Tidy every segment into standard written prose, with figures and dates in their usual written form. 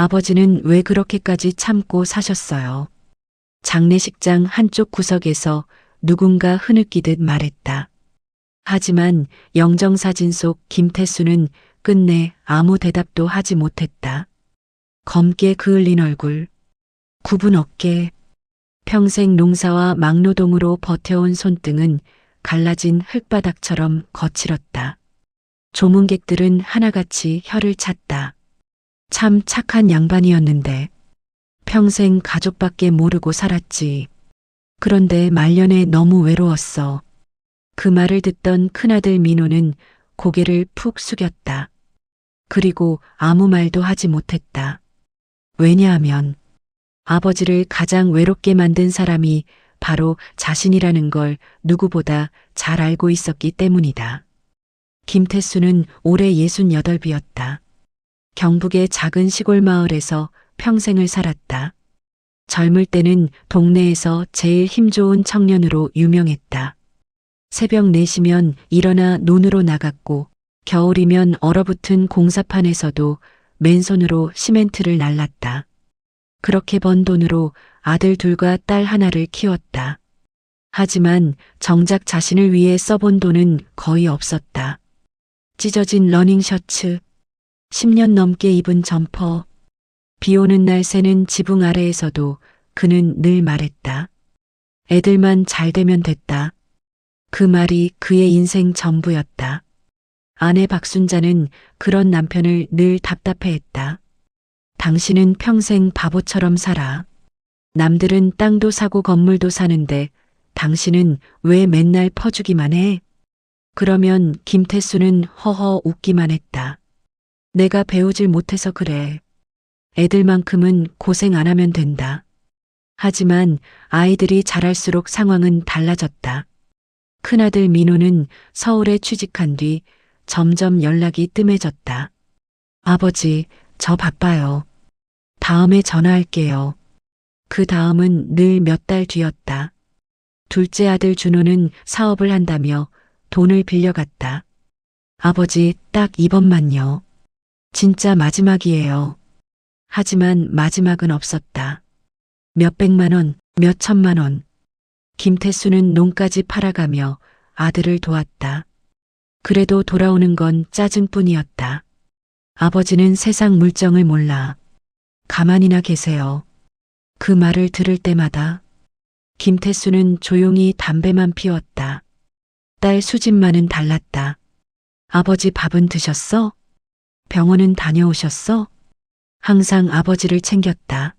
아버지는 왜 그렇게까지 참고 사셨어요? 장례식장 한쪽 구석에서 누군가 흐느끼듯 말했다. 하지만 영정사진 속 김태수는 끝내 아무 대답도 하지 못했다. 검게 그을린 얼굴, 굽은 어깨, 평생 농사와 막노동으로 버텨온 손등은 갈라진 흙바닥처럼 거칠었다. 조문객들은 하나같이 혀를 찼다. 참 착한 양반이었는데 평생 가족밖에 모르고 살았지. 그런데 말년에 너무 외로웠어. 그 말을 듣던 큰아들 민호는 고개를 푹 숙였다. 그리고 아무 말도 하지 못했다. 왜냐하면 아버지를 가장 외롭게 만든 사람이 바로 자신이라는 걸 누구보다 잘 알고 있었기 때문이다. 김태수는 올해 68이었다. 경북의 작은 시골 마을에서 평생을 살았다. 젊을 때는 동네에서 제일 힘 좋은 청년으로 유명했다. 새벽 4시면 일어나 논으로 나갔고 겨울이면 얼어붙은 공사판에서도 맨손으로 시멘트를 날랐다. 그렇게 번 돈으로 아들 둘과 딸 하나를 키웠다. 하지만 정작 자신을 위해 써본 돈은 거의 없었다. 찢어진 러닝 셔츠, 10년 넘게 입은 점퍼, 비 오는 날 새는 지붕 아래에서도 그는 늘 말했다. 애들만 잘 되면 됐다. 그 말이 그의 인생 전부였다. 아내 박순자는 그런 남편을 늘 답답해했다. 당신은 평생 바보처럼 살아. 남들은 땅도 사고 건물도 사는데 당신은 왜 맨날 퍼주기만 해? 그러면 김태수는 허허 웃기만 했다. 내가 배우질 못해서 그래. 애들만큼은 고생 안 하면 된다. 하지만 아이들이 자랄수록 상황은 달라졌다. 큰아들 민호는 서울에 취직한 뒤 점점 연락이 뜸해졌다. 아버지, 저 바빠요. 다음에 전화할게요. 그 다음은 늘 몇 달 뒤였다. 둘째 아들 준호는 사업을 한다며 돈을 빌려갔다. 아버지, 딱 이번만요. 진짜 마지막이에요. 하지만 마지막은 없었다. 몇백만 원, 몇천만 원. 김태수는 농까지 팔아가며 아들을 도왔다. 그래도 돌아오는 건 짜증뿐이었다. 아버지는 세상 물정을 몰라. 가만히나 계세요. 그 말을 들을 때마다 김태수는 조용히 담배만 피웠다. 딸 수진만은 달랐다. 아버지 밥은 드셨어? 병원은 다녀오셨어? 항상 아버지를 챙겼다.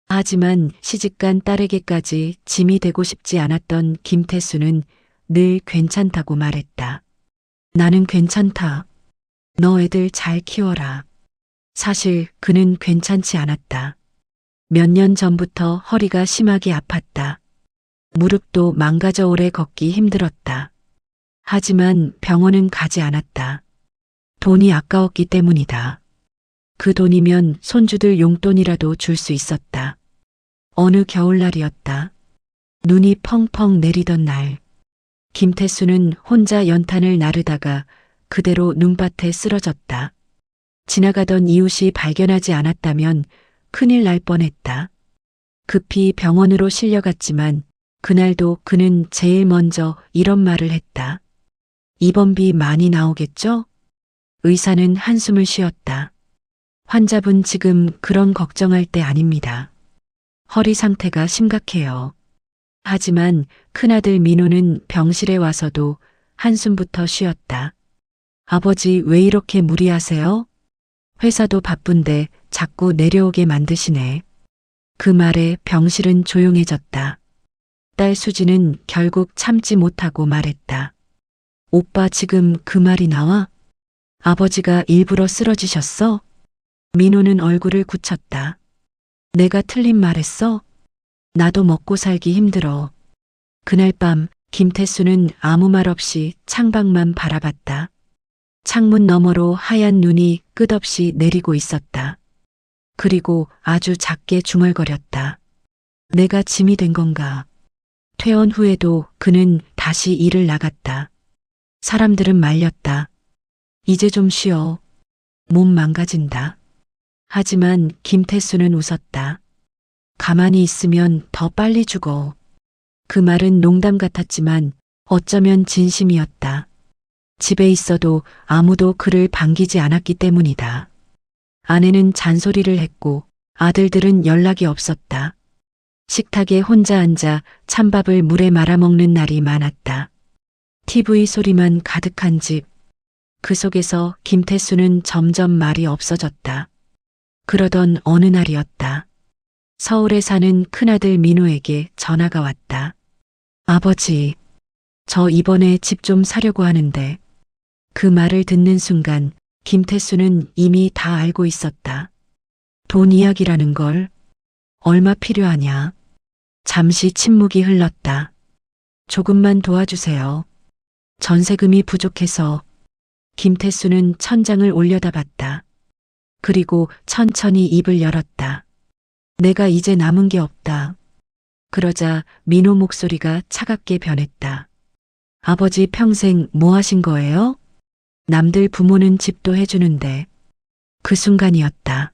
하지만 시집간 딸에게까지 짐이 되고 싶지 않았던 김태수는 늘 괜찮다고 말했다. 나는 괜찮다. 너 애들 잘 키워라. 사실 그는 괜찮지 않았다. 몇 년 전부터 허리가 심하게 아팠다. 무릎도 망가져 오래 걷기 힘들었다. 하지만 병원은 가지 않았다. 돈이 아까웠기 때문이다. 그 돈이면 손주들 용돈이라도 줄 수 있었다. 어느 겨울날이었다. 눈이 펑펑 내리던 날. 김태수는 혼자 연탄을 나르다가 그대로 눈밭에 쓰러졌다. 지나가던 이웃이 발견하지 않았다면 큰일 날 뻔했다. 급히 병원으로 실려갔지만 그날도 그는 제일 먼저 이런 말을 했다. 입원비 많이 나오겠죠? 의사는 한숨을 쉬었다. 환자분 지금 그런 걱정할 때 아닙니다. 허리 상태가 심각해요. 하지만 큰아들 민호는 병실에 와서도 한숨부터 쉬었다. 아버지 왜 이렇게 무리하세요? 회사도 바쁜데 자꾸 내려오게 만드시네. 그 말에 병실은 조용해졌다. 딸 수지는 결국 참지 못하고 말했다. 오빠 지금 그 말이 나와? 아버지가 일부러 쓰러지셨어? 민호는 얼굴을 굳혔다. 내가 틀린 말했어? 나도 먹고 살기 힘들어. 그날 밤 김태수는 아무 말 없이 창밖만 바라봤다. 창문 너머로 하얀 눈이 끝없이 내리고 있었다. 그리고 아주 작게 중얼거렸다. 내가 짐이 된 건가? 퇴원 후에도 그는 다시 일을 나갔다. 사람들은 말렸다. 이제 좀 쉬어. 몸 망가진다. 하지만 김태수는 웃었다. 가만히 있으면 더 빨리 죽어. 그 말은 농담 같았지만 어쩌면 진심이었다. 집에 있어도 아무도 그를 반기지 않았기 때문이다. 아내는 잔소리를 했고 아들들은 연락이 없었다. 식탁에 혼자 앉아 찬밥을 물에 말아먹는 날이 많았다. TV 소리만 가득한 집. 그 속에서 김태수는 점점 말이 없어졌다. 그러던 어느 날이었다. 서울에 사는 큰아들 민호에게 전화가 왔다. 아버지, 저 이번에 집 좀 사려고 하는데. 그 말을 듣는 순간 김태수는 이미 다 알고 있었다. 돈 이야기라는 걸. 얼마 필요하냐. 잠시 침묵이 흘렀다. 조금만 도와주세요. 전세금이 부족해서. 김태수는 천장을 올려다봤다. 그리고 천천히 입을 열었다. 내가 이제 남은 게 없다. 그러자 민호 목소리가 차갑게 변했다. 아버지 평생 뭐 하신 거예요? 남들 부모는 집도 해주는데. 그 순간이었다.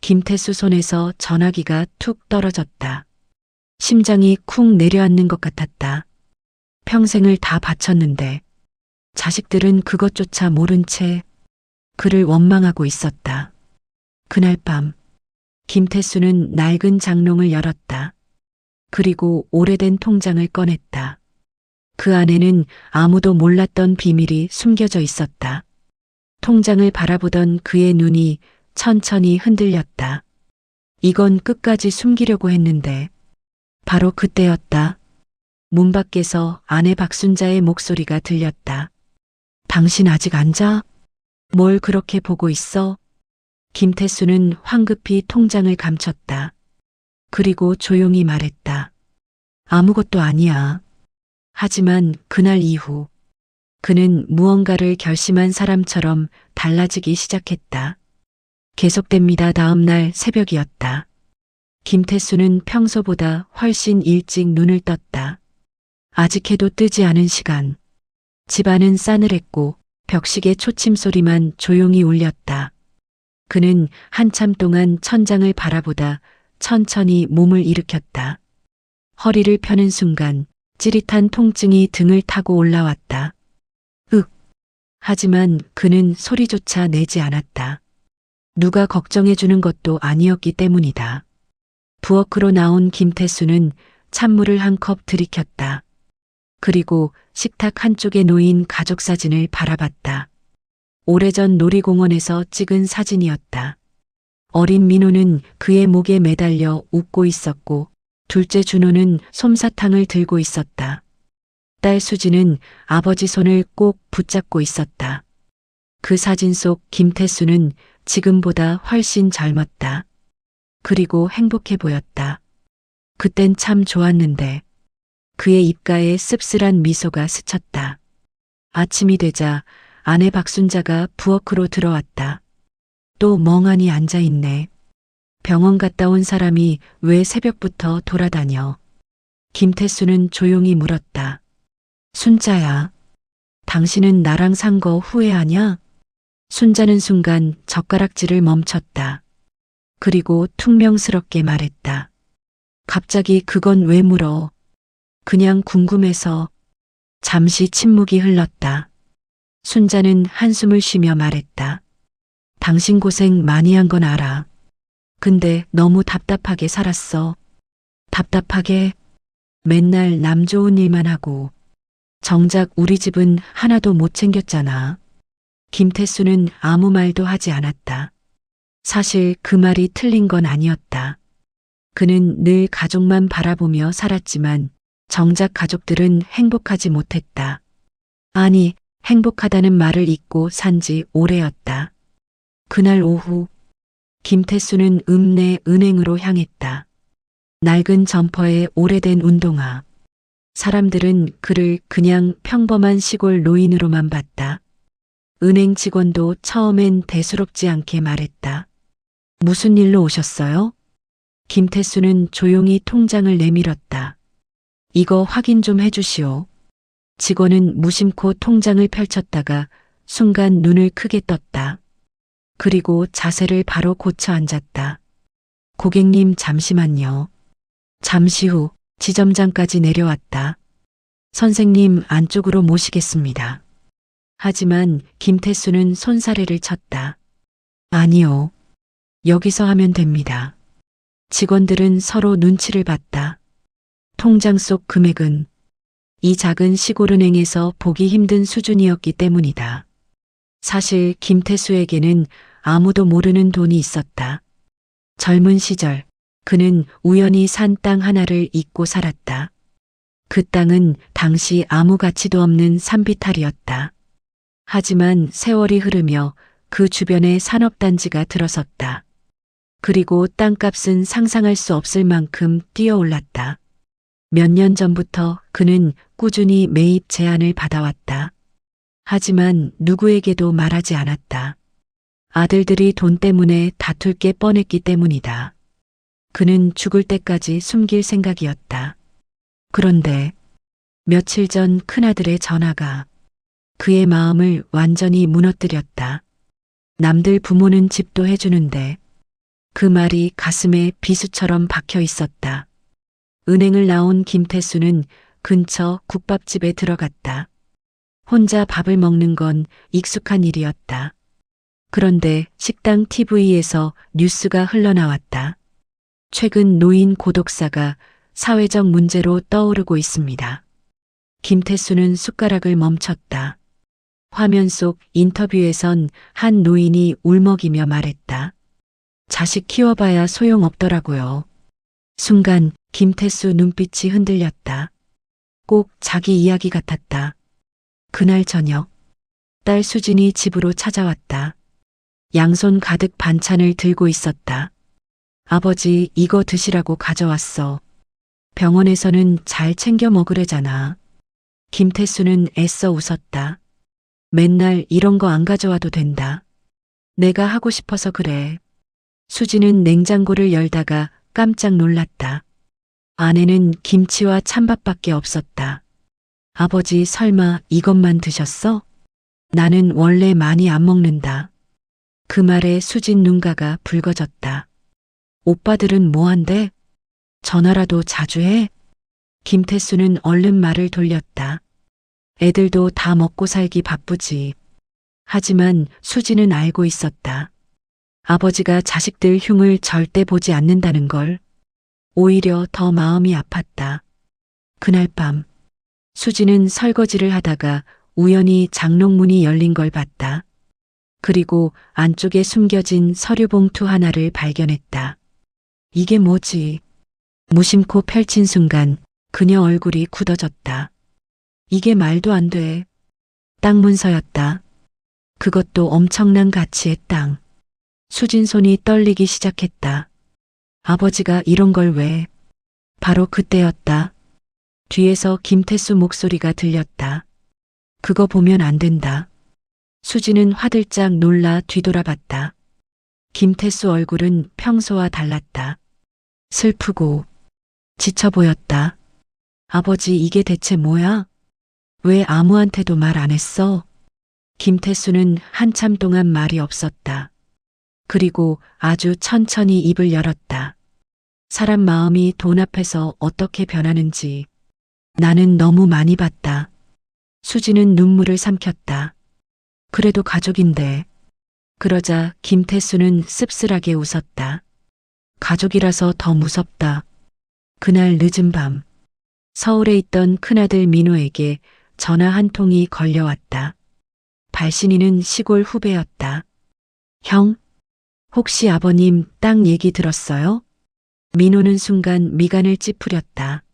김태수 손에서 전화기가 툭 떨어졌다. 심장이 쿵 내려앉는 것 같았다. 평생을 다 바쳤는데 자식들은 그것조차 모른 채 그를 원망하고 있었다. 그날 밤 김태수는 낡은 장롱을 열었다. 그리고 오래된 통장을 꺼냈다. 그 안에는 아무도 몰랐던 비밀이 숨겨져 있었다. 통장을 바라보던 그의 눈이 천천히 흔들렸다. 이건 끝까지 숨기려고 했는데. 바로 그때였다. 문 밖에서 아내 박순자의 목소리가 들렸다. 당신 아직 안 자? 뭘 그렇게 보고 있어? 김태수는 황급히 통장을 감췄다. 그리고 조용히 말했다. 아무것도 아니야. 하지만 그날 이후 그는 무언가를 결심한 사람처럼 달라지기 시작했다. 계속됩니다. 다음 날 새벽이었다. 김태수는 평소보다 훨씬 일찍 눈을 떴다. 아직 해도 뜨지 않은 시간. 집안은 싸늘했고 벽식의 초침 소리만 조용히 울렸다. 그는 한참 동안 천장을 바라보다 천천히 몸을 일으켰다. 허리를 펴는 순간 찌릿한 통증이 등을 타고 올라왔다. 윽! 하지만 그는 소리조차 내지 않았다. 누가 걱정해주는 것도 아니었기 때문이다. 부엌으로 나온 김태수는 찬물을 한 컵 들이켰다. 그리고 식탁 한쪽에 놓인 가족 사진을 바라봤다. 오래전 놀이공원에서 찍은 사진이었다. 어린 민호는 그의 목에 매달려 웃고 있었고 둘째 준호는 솜사탕을 들고 있었다. 딸 수지는 아버지 손을 꼭 붙잡고 있었다. 그 사진 속 김태수는 지금보다 훨씬 젊었다. 그리고 행복해 보였다. 그땐 참 좋았는데. 그의 입가에 씁쓸한 미소가 스쳤다. 아침이 되자 아내 박순자가 부엌으로 들어왔다. 또 멍하니 앉아있네. 병원 갔다 온 사람이 왜 새벽부터 돌아다녀? 김태수는 조용히 물었다. 순자야, 당신은 나랑 산 거 후회하냐? 순자는 순간 젓가락질을 멈췄다. 그리고 퉁명스럽게 말했다. 갑자기 그건 왜 물어? 그냥 궁금해서. 잠시 침묵이 흘렀다. 순자는 한숨을 쉬며 말했다. 당신 고생 많이 한 건 알아. 근데 너무 답답하게 살았어. 답답하게? 맨날 남 좋은 일만 하고. 정작 우리 집은 하나도 못 챙겼잖아. 김태수는 아무 말도 하지 않았다. 사실 그 말이 틀린 건 아니었다. 그는 늘 가족만 바라보며 살았지만 정작 가족들은 행복하지 못했다. 아니, 행복하다는 말을 잊고 산 지 오래였다. 그날 오후 김태수는 읍내 은행으로 향했다. 낡은 점퍼에 오래된 운동화. 사람들은 그를 그냥 평범한 시골 노인으로만 봤다. 은행 직원도 처음엔 대수롭지 않게 말했다. 무슨 일로 오셨어요? 김태수는 조용히 통장을 내밀었다. 이거 확인 좀 해주시오. 직원은 무심코 통장을 펼쳤다가 순간 눈을 크게 떴다. 그리고 자세를 바로 고쳐 앉았다. 고객님 잠시만요. 잠시 후 지점장까지 내려왔다. 선생님 안쪽으로 모시겠습니다. 하지만 김태수는 손사래를 쳤다. 아니요. 여기서 하면 됩니다. 직원들은 서로 눈치를 봤다. 통장 속 금액은 이 작은 시골은행에서 보기 힘든 수준이었기 때문이다. 사실 김태수에게는 아무도 모르는 돈이 있었다. 젊은 시절 그는 우연히 산 땅 하나를 잊고 살았다. 그 땅은 당시 아무 가치도 없는 산비탈이었다. 하지만 세월이 흐르며 그 주변에 산업단지가 들어섰다. 그리고 땅값은 상상할 수 없을 만큼 뛰어올랐다. 몇 년 전부터 그는 꾸준히 매입 제안을 받아왔다. 하지만 누구에게도 말하지 않았다. 아들들이 돈 때문에 다툴 게 뻔했기 때문이다. 그는 죽을 때까지 숨길 생각이었다. 그런데 며칠 전 큰아들의 전화가 그의 마음을 완전히 무너뜨렸다. 남들 부모는 집도 해주는데 그 말이 가슴에 비수처럼 박혀 있었다. 은행을 나온 김태수는 근처 국밥집에 들어갔다. 혼자 밥을 먹는 건 익숙한 일이었다. 그런데 식당 TV에서 뉴스가 흘러나왔다. 최근 노인 고독사가 사회적 문제로 떠오르고 있습니다. 김태수는 숟가락을 멈췄다. 화면 속 인터뷰에선 한 노인이 울먹이며 말했다. 자식 키워봐야 소용없더라고요. 순간 김태수 눈빛이 흔들렸다. 꼭 자기 이야기 같았다. 그날 저녁 딸 수진이 집으로 찾아왔다. 양손 가득 반찬을 들고 있었다. 아버지 이거 드시라고 가져왔어. 병원에서는 잘 챙겨 먹으래잖아. 김태수는 애써 웃었다. 맨날 이런 거 안 가져와도 된다. 내가 하고 싶어서 그래. 수지는 냉장고를 열다가 깜짝 놀랐다. 안에는 김치와 찬밥밖에 없었다. 아버지 설마 이것만 드셨어? 나는 원래 많이 안 먹는다. 그 말에 수진 눈가가 붉어졌다. 오빠들은 뭐한대? 전화라도 자주 해? 김태수는 얼른 말을 돌렸다. 애들도 다 먹고 살기 바쁘지. 하지만 수지는 알고 있었다. 아버지가 자식들 흉을 절대 보지 않는다는 걸. 오히려 더 마음이 아팠다. 그날 밤 수지는 설거지를 하다가 우연히 장롱문이 열린 걸 봤다. 그리고 안쪽에 숨겨진 서류 봉투 하나를 발견했다. 이게 뭐지? 무심코 펼친 순간 그녀 얼굴이 굳어졌다. 이게 말도 안 돼. 땅 문서였다. 그것도 엄청난 가치의 땅. 수진 손이 떨리기 시작했다. 아버지가 이런 걸 왜? 바로 그때였다. 뒤에서 김태수 목소리가 들렸다. 그거 보면 안 된다. 수지는 화들짝 놀라 뒤돌아봤다. 김태수 얼굴은 평소와 달랐다. 슬프고 지쳐 보였다. 아버지 이게 대체 뭐야? 왜 아무한테도 말 안 했어? 김태수는 한참 동안 말이 없었다. 그리고 아주 천천히 입을 열었다. 사람 마음이 돈 앞에서 어떻게 변하는지 나는 너무 많이 봤다. 수지는 눈물을 삼켰다. 그래도 가족인데. 그러자 김태수는 씁쓸하게 웃었다. 가족이라서 더 무섭다. 그날 늦은 밤 서울에 있던 큰아들 민호에게 전화 한 통이 걸려왔다. 발신이는 시골 후배였다. 형, 혹시 아버님 땅 얘기 들었어요? 민호는 순간 미간을 찌푸렸다.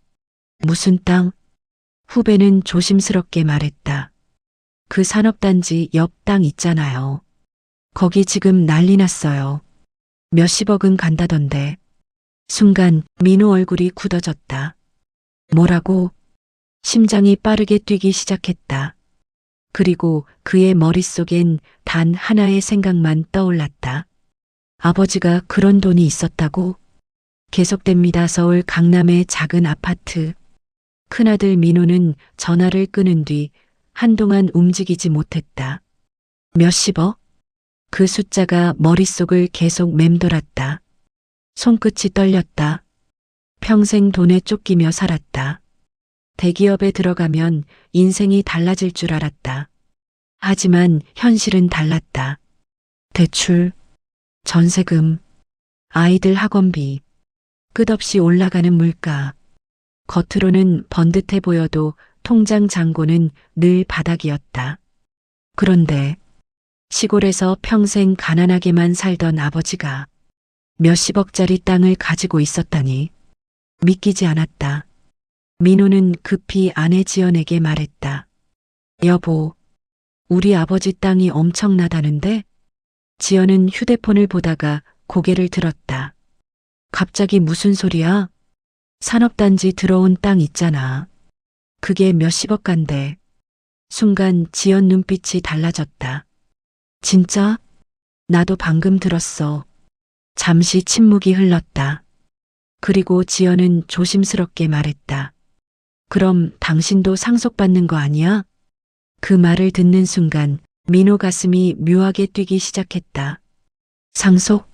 무슨 땅? 후배는 조심스럽게 말했다. 그 산업단지 옆 땅 있잖아요. 거기 지금 난리 났어요. 몇십억은 간다던데. 순간 민호 얼굴이 굳어졌다. 뭐라고? 심장이 빠르게 뛰기 시작했다. 그리고 그의 머릿속엔 단 하나의 생각만 떠올랐다. 아버지가 그런 돈이 있었다고? 계속됩니다. 서울 강남의 작은 아파트. 큰아들 민호는 전화를 끊은 뒤 한동안 움직이지 못했다. 몇십억? 그 숫자가 머릿속을 계속 맴돌았다. 손끝이 떨렸다. 평생 돈에 쫓기며 살았다. 대기업에 들어가면 인생이 달라질 줄 알았다. 하지만 현실은 달랐다. 대출, 전세금, 아이들 학원비, 끝없이 올라가는 물가. 겉으로는 번듯해 보여도 통장 잔고는 늘 바닥이었다. 그런데 시골에서 평생 가난하게만 살던 아버지가 몇십억짜리 땅을 가지고 있었다니 믿기지 않았다. 민호는 급히 아내 지연에게 말했다. 여보, 우리 아버지 땅이 엄청나다는데? 지연은 휴대폰을 보다가 고개를 들었다. 갑자기 무슨 소리야? 산업단지 들어온 땅 있잖아. 그게 몇십억 간대. 순간 지연 눈빛이 달라졌다. 진짜? 나도 방금 들었어. 잠시 침묵이 흘렀다. 그리고 지연은 조심스럽게 말했다. 그럼 당신도 상속받는 거 아니야? 그 말을 듣는 순간 민호 가슴이 묘하게 뛰기 시작했다. 상속?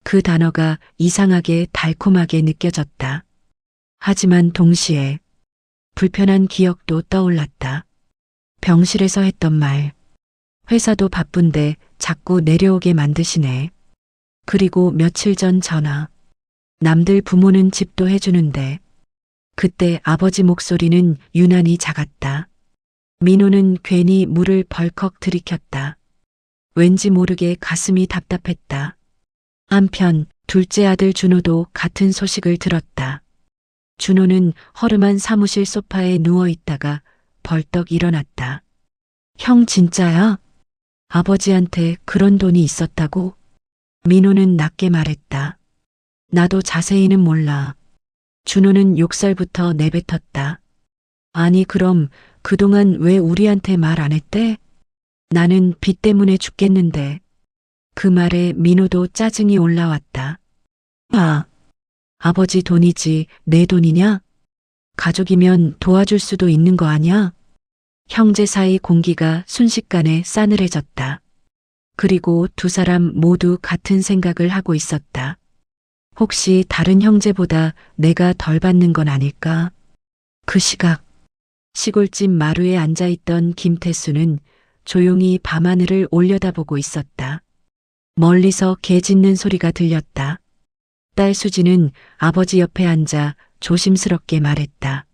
그 단어가 이상하게 달콤하게 느껴졌다. 하지만 동시에 불편한 기억도 떠올랐다. 병실에서 했던 말. 회사도 바쁜데 자꾸 내려오게 만드시네. 그리고 며칠 전 전화. 남들 부모는 집도 해주는데. 그때 아버지 목소리는 유난히 작았다. 민호는 괜히 물을 벌컥 들이켰다. 왠지 모르게 가슴이 답답했다. 한편 둘째 아들 준호도 같은 소식을 들었다. 준호는 허름한 사무실 소파에 누워 있다가 벌떡 일어났다. 형 진짜야? 아버지한테 그런 돈이 있었다고? 민호는 낮게 말했다. 나도 자세히는 몰라. 준호는 욕설부터 내뱉었다. 아니 그럼 그동안 왜 우리한테 말 안 했대? 나는 빚 때문에 죽겠는데. 그 말에 민호도 짜증이 올라왔다. 아, 아버지 돈이지 내 돈이냐? 가족이면 도와줄 수도 있는 거 아냐? 형제 사이 공기가 순식간에 싸늘해졌다. 그리고 두 사람 모두 같은 생각을 하고 있었다. 혹시 다른 형제보다 내가 덜 받는 건 아닐까? 그 시각 시골집 마루에 앉아있던 김태수는 조용히 밤하늘을 올려다보고 있었다. 멀리서 개 짖는 소리가 들렸다. 딸 수지는 아버지 옆에 앉아 조심스럽게 말했다.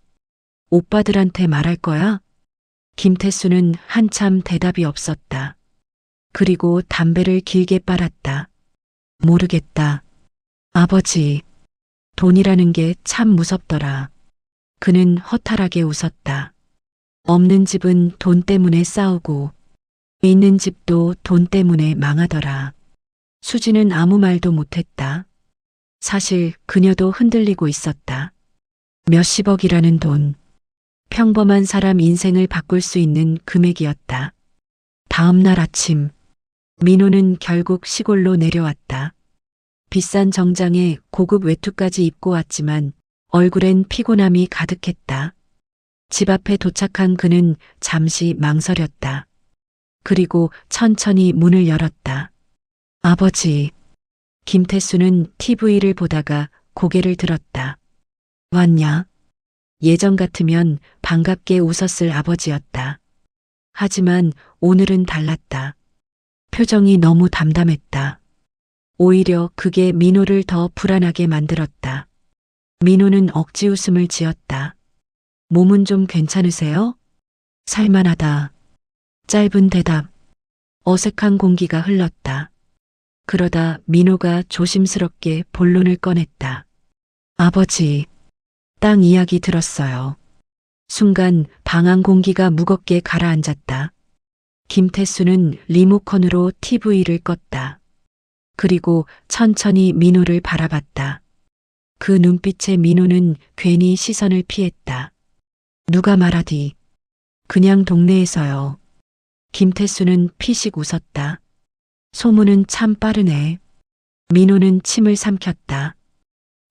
오빠들한테 말할 거야? 김태수는 한참 대답이 없었다. 그리고 담배를 길게 빨았다. 모르겠다. 아버지, 돈이라는 게 참 무섭더라. 그는 허탈하게 웃었다. 없는 집은 돈 때문에 싸우고 있는 집도 돈 때문에 망하더라. 수지는 아무 말도 못했다. 사실 그녀도 흔들리고 있었다. 몇십억이라는 돈. 평범한 사람 인생을 바꿀 수 있는 금액이었다. 다음 날 아침, 민호는 결국 시골로 내려왔다. 비싼 정장에 고급 외투까지 입고 왔지만 얼굴엔 피곤함이 가득했다. 집 앞에 도착한 그는 잠시 망설였다. 그리고 천천히 문을 열었다. 아버지. 김태수는 TV를 보다가 고개를 들었다. 왔냐? 예전 같으면 반갑게 웃었을 아버지였다. 하지만 오늘은 달랐다. 표정이 너무 담담했다. 오히려 그게 민호를 더 불안하게 만들었다. 민호는 억지 웃음을 지었다. 몸은 좀 괜찮으세요? 살만하다. 짧은 대답. 어색한 공기가 흘렀다. 그러다 민호가 조심스럽게 본론을 꺼냈다. 아버지, 땅 이야기 들었어요. 순간 방안 공기가 무겁게 가라앉았다. 김태수는 리모컨으로 TV를 껐다. 그리고 천천히 민호를 바라봤다. 그 눈빛에 민호는 괜히 시선을 피했다. 누가 말하디? 그냥 동네에서요. 김태수는 피식 웃었다. 소문은 참 빠르네. 민호는 침을 삼켰다.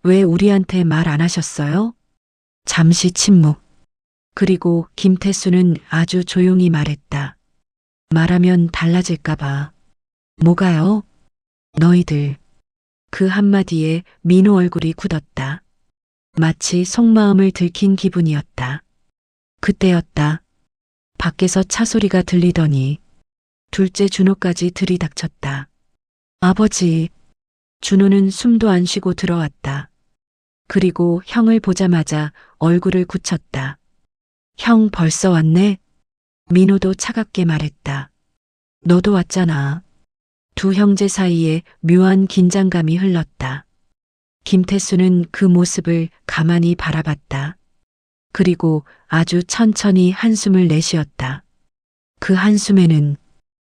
왜 우리한테 말 안 하셨어요? 잠시 침묵. 그리고 김태수는 아주 조용히 말했다. 말하면 달라질까봐. 뭐가요? 너희들. 그 한마디에 민호 얼굴이 굳었다. 마치 속마음을 들킨 기분이었다. 그때였다. 밖에서 차 소리가 들리더니 둘째 준호까지 들이닥쳤다. 아버지. 준호는 숨도 안 쉬고 들어왔다. 그리고 형을 보자마자 얼굴을 굳혔다. 형 벌써 왔네? 민호도 차갑게 말했다. 너도 왔잖아. 두 형제 사이에 묘한 긴장감이 흘렀다. 김태수는 그 모습을 가만히 바라봤다. 그리고 아주 천천히 한숨을 내쉬었다. 그 한숨에는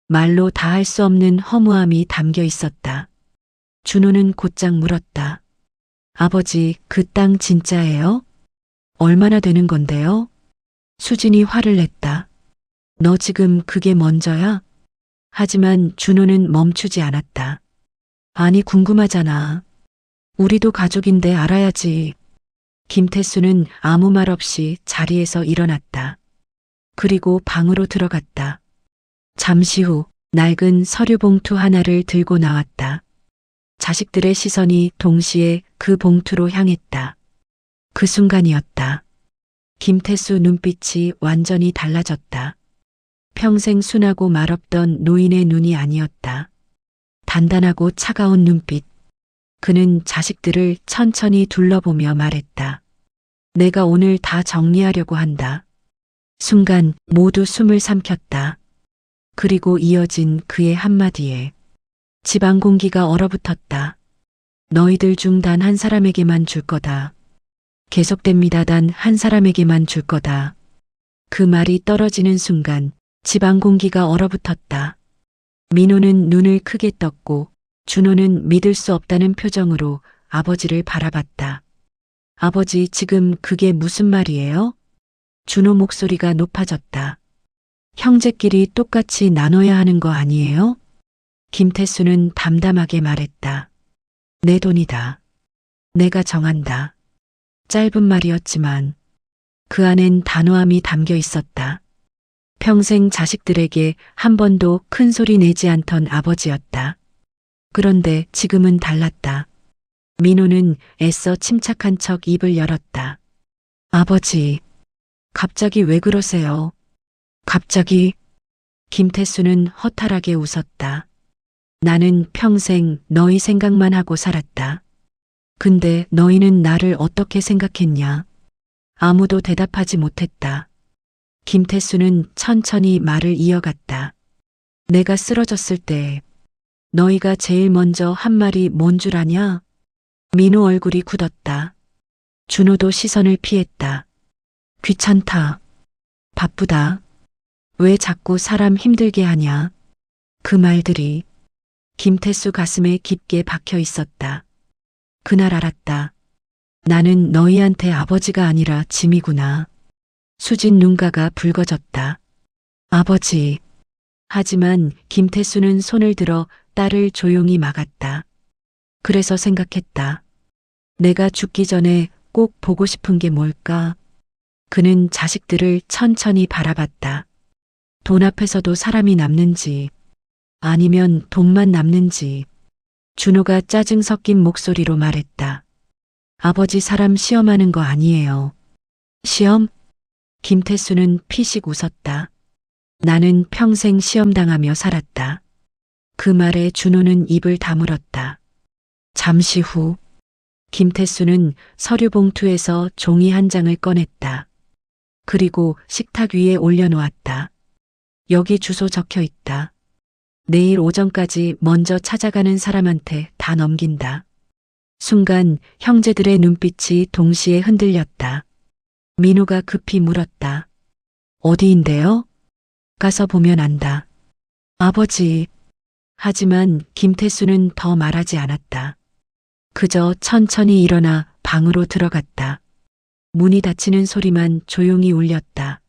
말로 다할 수 없는 허무함이 담겨 있었다. 준호는 곧장 물었다. 아버지, 그 땅 진짜예요? 얼마나 되는 건데요? 수진이 화를 냈다. 너 지금 그게 먼저야? 하지만 준호는 멈추지 않았다. 아니, 궁금하잖아. 우리도 가족인데 알아야지. 김태수는 아무 말 없이 자리에서 일어났다. 그리고 방으로 들어갔다. 잠시 후 낡은 서류 봉투 하나를 들고 나왔다. 자식들의 시선이 동시에 그 봉투로 향했다. 그 순간이었다. 김태수 눈빛이 완전히 달라졌다. 평생 순하고 말없던 노인의 눈이 아니었다. 단단하고 차가운 눈빛. 그는 자식들을 천천히 둘러보며 말했다. 내가 오늘 다 정리하려고 한다. 순간 모두 숨을 삼켰다. 그리고 이어진 그의 한마디에 집안 공기가 얼어붙었다. 너희들 중 단 한 사람에게만 줄 거다. 계속됩니다. 단 한 사람에게만 줄 거다. 그 말이 떨어지는 순간 집안 공기가 얼어붙었다. 민호는 눈을 크게 떴고 준호는 믿을 수 없다는 표정으로 아버지를 바라봤다. 아버지, 지금 그게 무슨 말이에요? 준호 목소리가 높아졌다. 형제끼리 똑같이 나눠야 하는 거 아니에요? 김태수는 담담하게 말했다. 내 돈이다. 내가 정한다. 짧은 말이었지만 그 안엔 단호함이 담겨 있었다. 평생 자식들에게 한 번도 큰 소리 내지 않던 아버지였다. 그런데 지금은 달랐다. 민호는 애써 침착한 척 입을 열었다. 아버지, 갑자기 왜 그러세요? 갑자기? 김태수는 허탈하게 웃었다. 나는 평생 너희 생각만 하고 살았다. 근데 너희는 나를 어떻게 생각했냐? 아무도 대답하지 못했다. 김태수는 천천히 말을 이어갔다. 내가 쓰러졌을 때 너희가 제일 먼저 한 말이 뭔 줄 아냐? 민호 얼굴이 굳었다. 준호도 시선을 피했다. 귀찮다. 바쁘다. 왜 자꾸 사람 힘들게 하냐? 그 말들이 김태수 가슴에 깊게 박혀 있었다. 그날 알았다. 나는 너희한테 아버지가 아니라 짐이구나. 수진 눈가가 붉어졌다. 아버지. 하지만 김태수는 손을 들어 딸을 조용히 막았다. 그래서 생각했다. 내가 죽기 전에 꼭 보고 싶은 게 뭘까? 그는 자식들을 천천히 바라봤다. 돈 앞에서도 사람이 남는지 아니면 돈만 남는지. 준호가 짜증 섞인 목소리로 말했다. 아버지, 사람 시험하는 거 아니에요. 시험? 김태수는 피식 웃었다. 나는 평생 시험당하며 살았다. 그 말에 준호는 입을 다물었다. 잠시 후 김태수는 서류 봉투에서 종이 한 장을 꺼냈다. 그리고 식탁 위에 올려놓았다. 여기 주소 적혀 있다. 내일 오전까지 먼저 찾아가는 사람한테 다 넘긴다. 순간 형제들의 눈빛이 동시에 흔들렸다. 민호가 급히 물었다. 어디인데요? 가서 보면 안다. 아버지. 하지만 김태수는 더 말하지 않았다. 그저 천천히 일어나 방으로 들어갔다. 문이 닫히는 소리만 조용히 울렸다.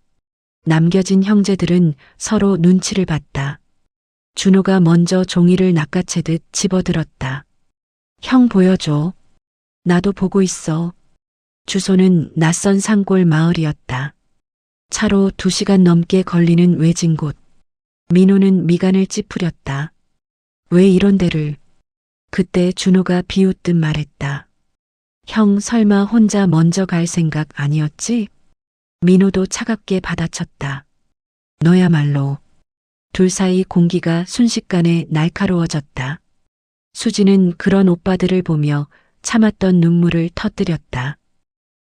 남겨진 형제들은 서로 눈치를 봤다. 준호가 먼저 종이를 낚아채듯 집어들었다. 형 보여줘. 나도 보고 있어. 주소는 낯선 산골 마을이었다. 차로 2시간 넘게 걸리는 외진 곳. 민호는 미간을 찌푸렸다. 왜 이런 데를? 그때 준호가 비웃듯 말했다. 형 설마 혼자 먼저 갈 생각 아니었지? 민호도 차갑게 받아쳤다. 너야말로. 둘 사이 공기가 순식간에 날카로워졌다. 수지는 그런 오빠들을 보며 참았던 눈물을 터뜨렸다.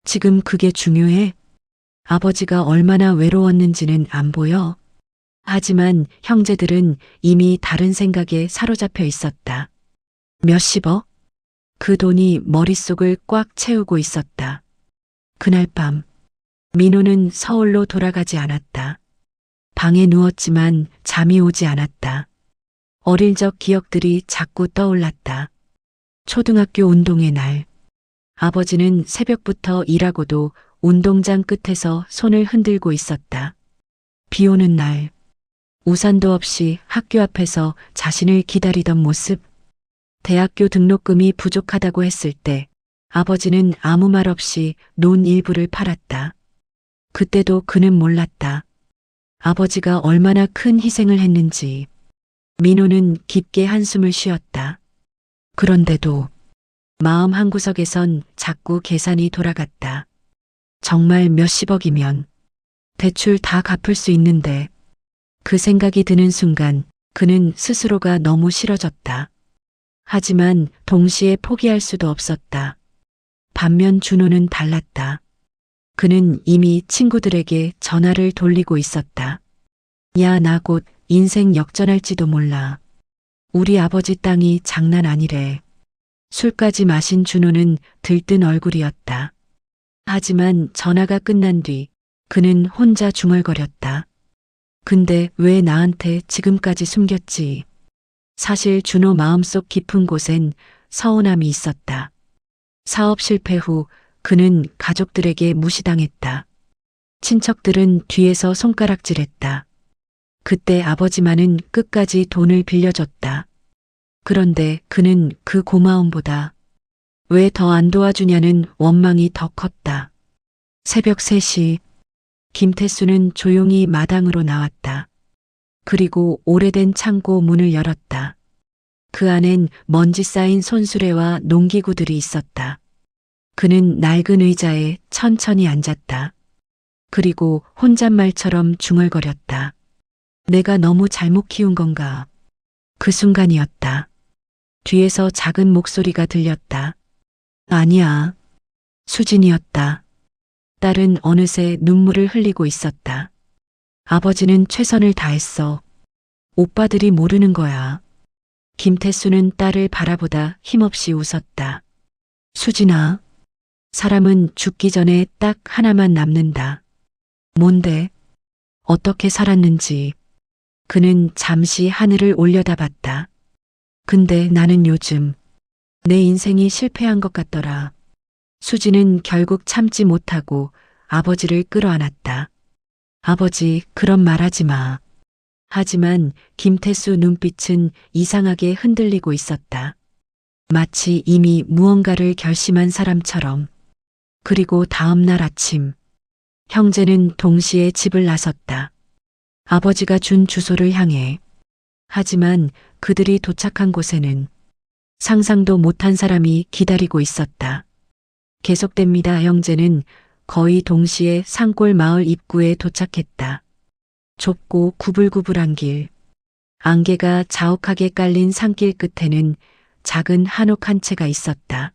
지금 그게 중요해? 아버지가 얼마나 외로웠는지는 안 보여. 하지만 형제들은 이미 다른 생각에 사로잡혀 있었다. 몇십억? 그 돈이 머릿속을 꽉 채우고 있었다. 그날 밤, 민호는 서울로 돌아가지 않았다. 방에 누웠지만 잠이 오지 않았다. 어릴 적 기억들이 자꾸 떠올랐다. 초등학교 운동의 날. 아버지는 새벽부터 일하고도 운동장 끝에서 손을 흔들고 있었다. 비 오는 날. 우산도 없이 학교 앞에서 자신을 기다리던 모습. 대학교 등록금이 부족하다고 했을 때 아버지는 아무 말 없이 논 일부를 팔았다. 그때도 그는 몰랐다. 아버지가 얼마나 큰 희생을 했는지. 민호는 깊게 한숨을 쉬었다. 그런데도 마음 한구석에선 자꾸 계산이 돌아갔다. 정말 몇십억이면 대출 다 갚을 수 있는데. 그 생각이 드는 순간 그는 스스로가 너무 싫어졌다. 하지만 동시에 포기할 수도 없었다. 반면 준호는 달랐다. 그는 이미 친구들에게 전화를 돌리고 있었다. 야, 나 곧 인생 역전할지도 몰라. 우리 아버지 땅이 장난 아니래. 술까지 마신 준호는 들뜬 얼굴이었다. 하지만 전화가 끝난 뒤 그는 혼자 중얼거렸다. 근데 왜 나한테 지금까지 숨겼지? 사실 준호 마음속 깊은 곳엔 서운함이 있었다. 사업 실패 후 그는 가족들에게 무시당했다. 친척들은 뒤에서 손가락질했다. 그때 아버지만은 끝까지 돈을 빌려줬다. 그런데 그는 그 고마움보다 왜 더 안 도와주냐는 원망이 더 컸다. 새벽 3시 김태수는 조용히 마당으로 나왔다. 그리고 오래된 창고 문을 열었다. 그 안엔 먼지 쌓인 손수레와 농기구들이 있었다. 그는 낡은 의자에 천천히 앉았다. 그리고 혼잣말처럼 중얼거렸다. 내가 너무 잘못 키운 건가? 그 순간이었다. 뒤에서 작은 목소리가 들렸다. 아니야. 수진이었다. 딸은 어느새 눈물을 흘리고 있었다. 아버지는 최선을 다했어. 오빠들이 모르는 거야. 김태수는 딸을 바라보다 힘없이 웃었다. 수진아, 사람은 죽기 전에 딱 하나만 남는다. 뭔데? 어떻게 살았는지. 그는 잠시 하늘을 올려다봤다. 근데 나는 요즘 내 인생이 실패한 것 같더라. 수지는 결국 참지 못하고 아버지를 끌어안았다. 아버지, 그런 말 하지 마. 하지만 김태수 눈빛은 이상하게 흔들리고 있었다. 마치 이미 무언가를 결심한 사람처럼. 그리고 다음 날 아침, 형제는 동시에 집을 나섰다. 아버지가 준 주소를 향해. 하지만 그들이 도착한 곳에는 상상도 못한 사람이 기다리고 있었다. 계속됩니다. 형제는 거의 동시에 산골 마을 입구에 도착했다. 좁고 구불구불한 길. 안개가 자욱하게 깔린 산길 끝에는 작은 한옥 한 채가 있었다.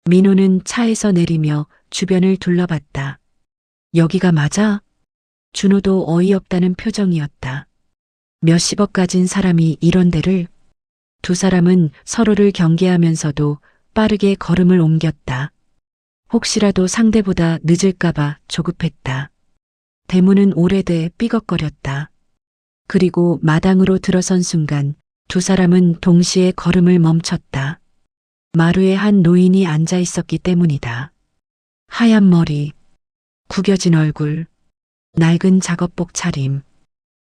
민호는 차에서 내리며 주변을 둘러봤다. 여기가 맞아? 준호도 어이없다는 표정이었다. 몇십억 가진 사람이 이런 데를. 두 사람은 서로를 경계하면서도 빠르게 걸음을 옮겼다. 혹시라도 상대보다 늦을까봐 조급했다. 대문은 오래돼 삐걱거렸다. 그리고 마당으로 들어선 순간 두 사람은 동시에 걸음을 멈췄다. 마루에 한 노인이 앉아 있었기 때문이다. 하얀 머리, 구겨진 얼굴, 낡은 작업복 차림.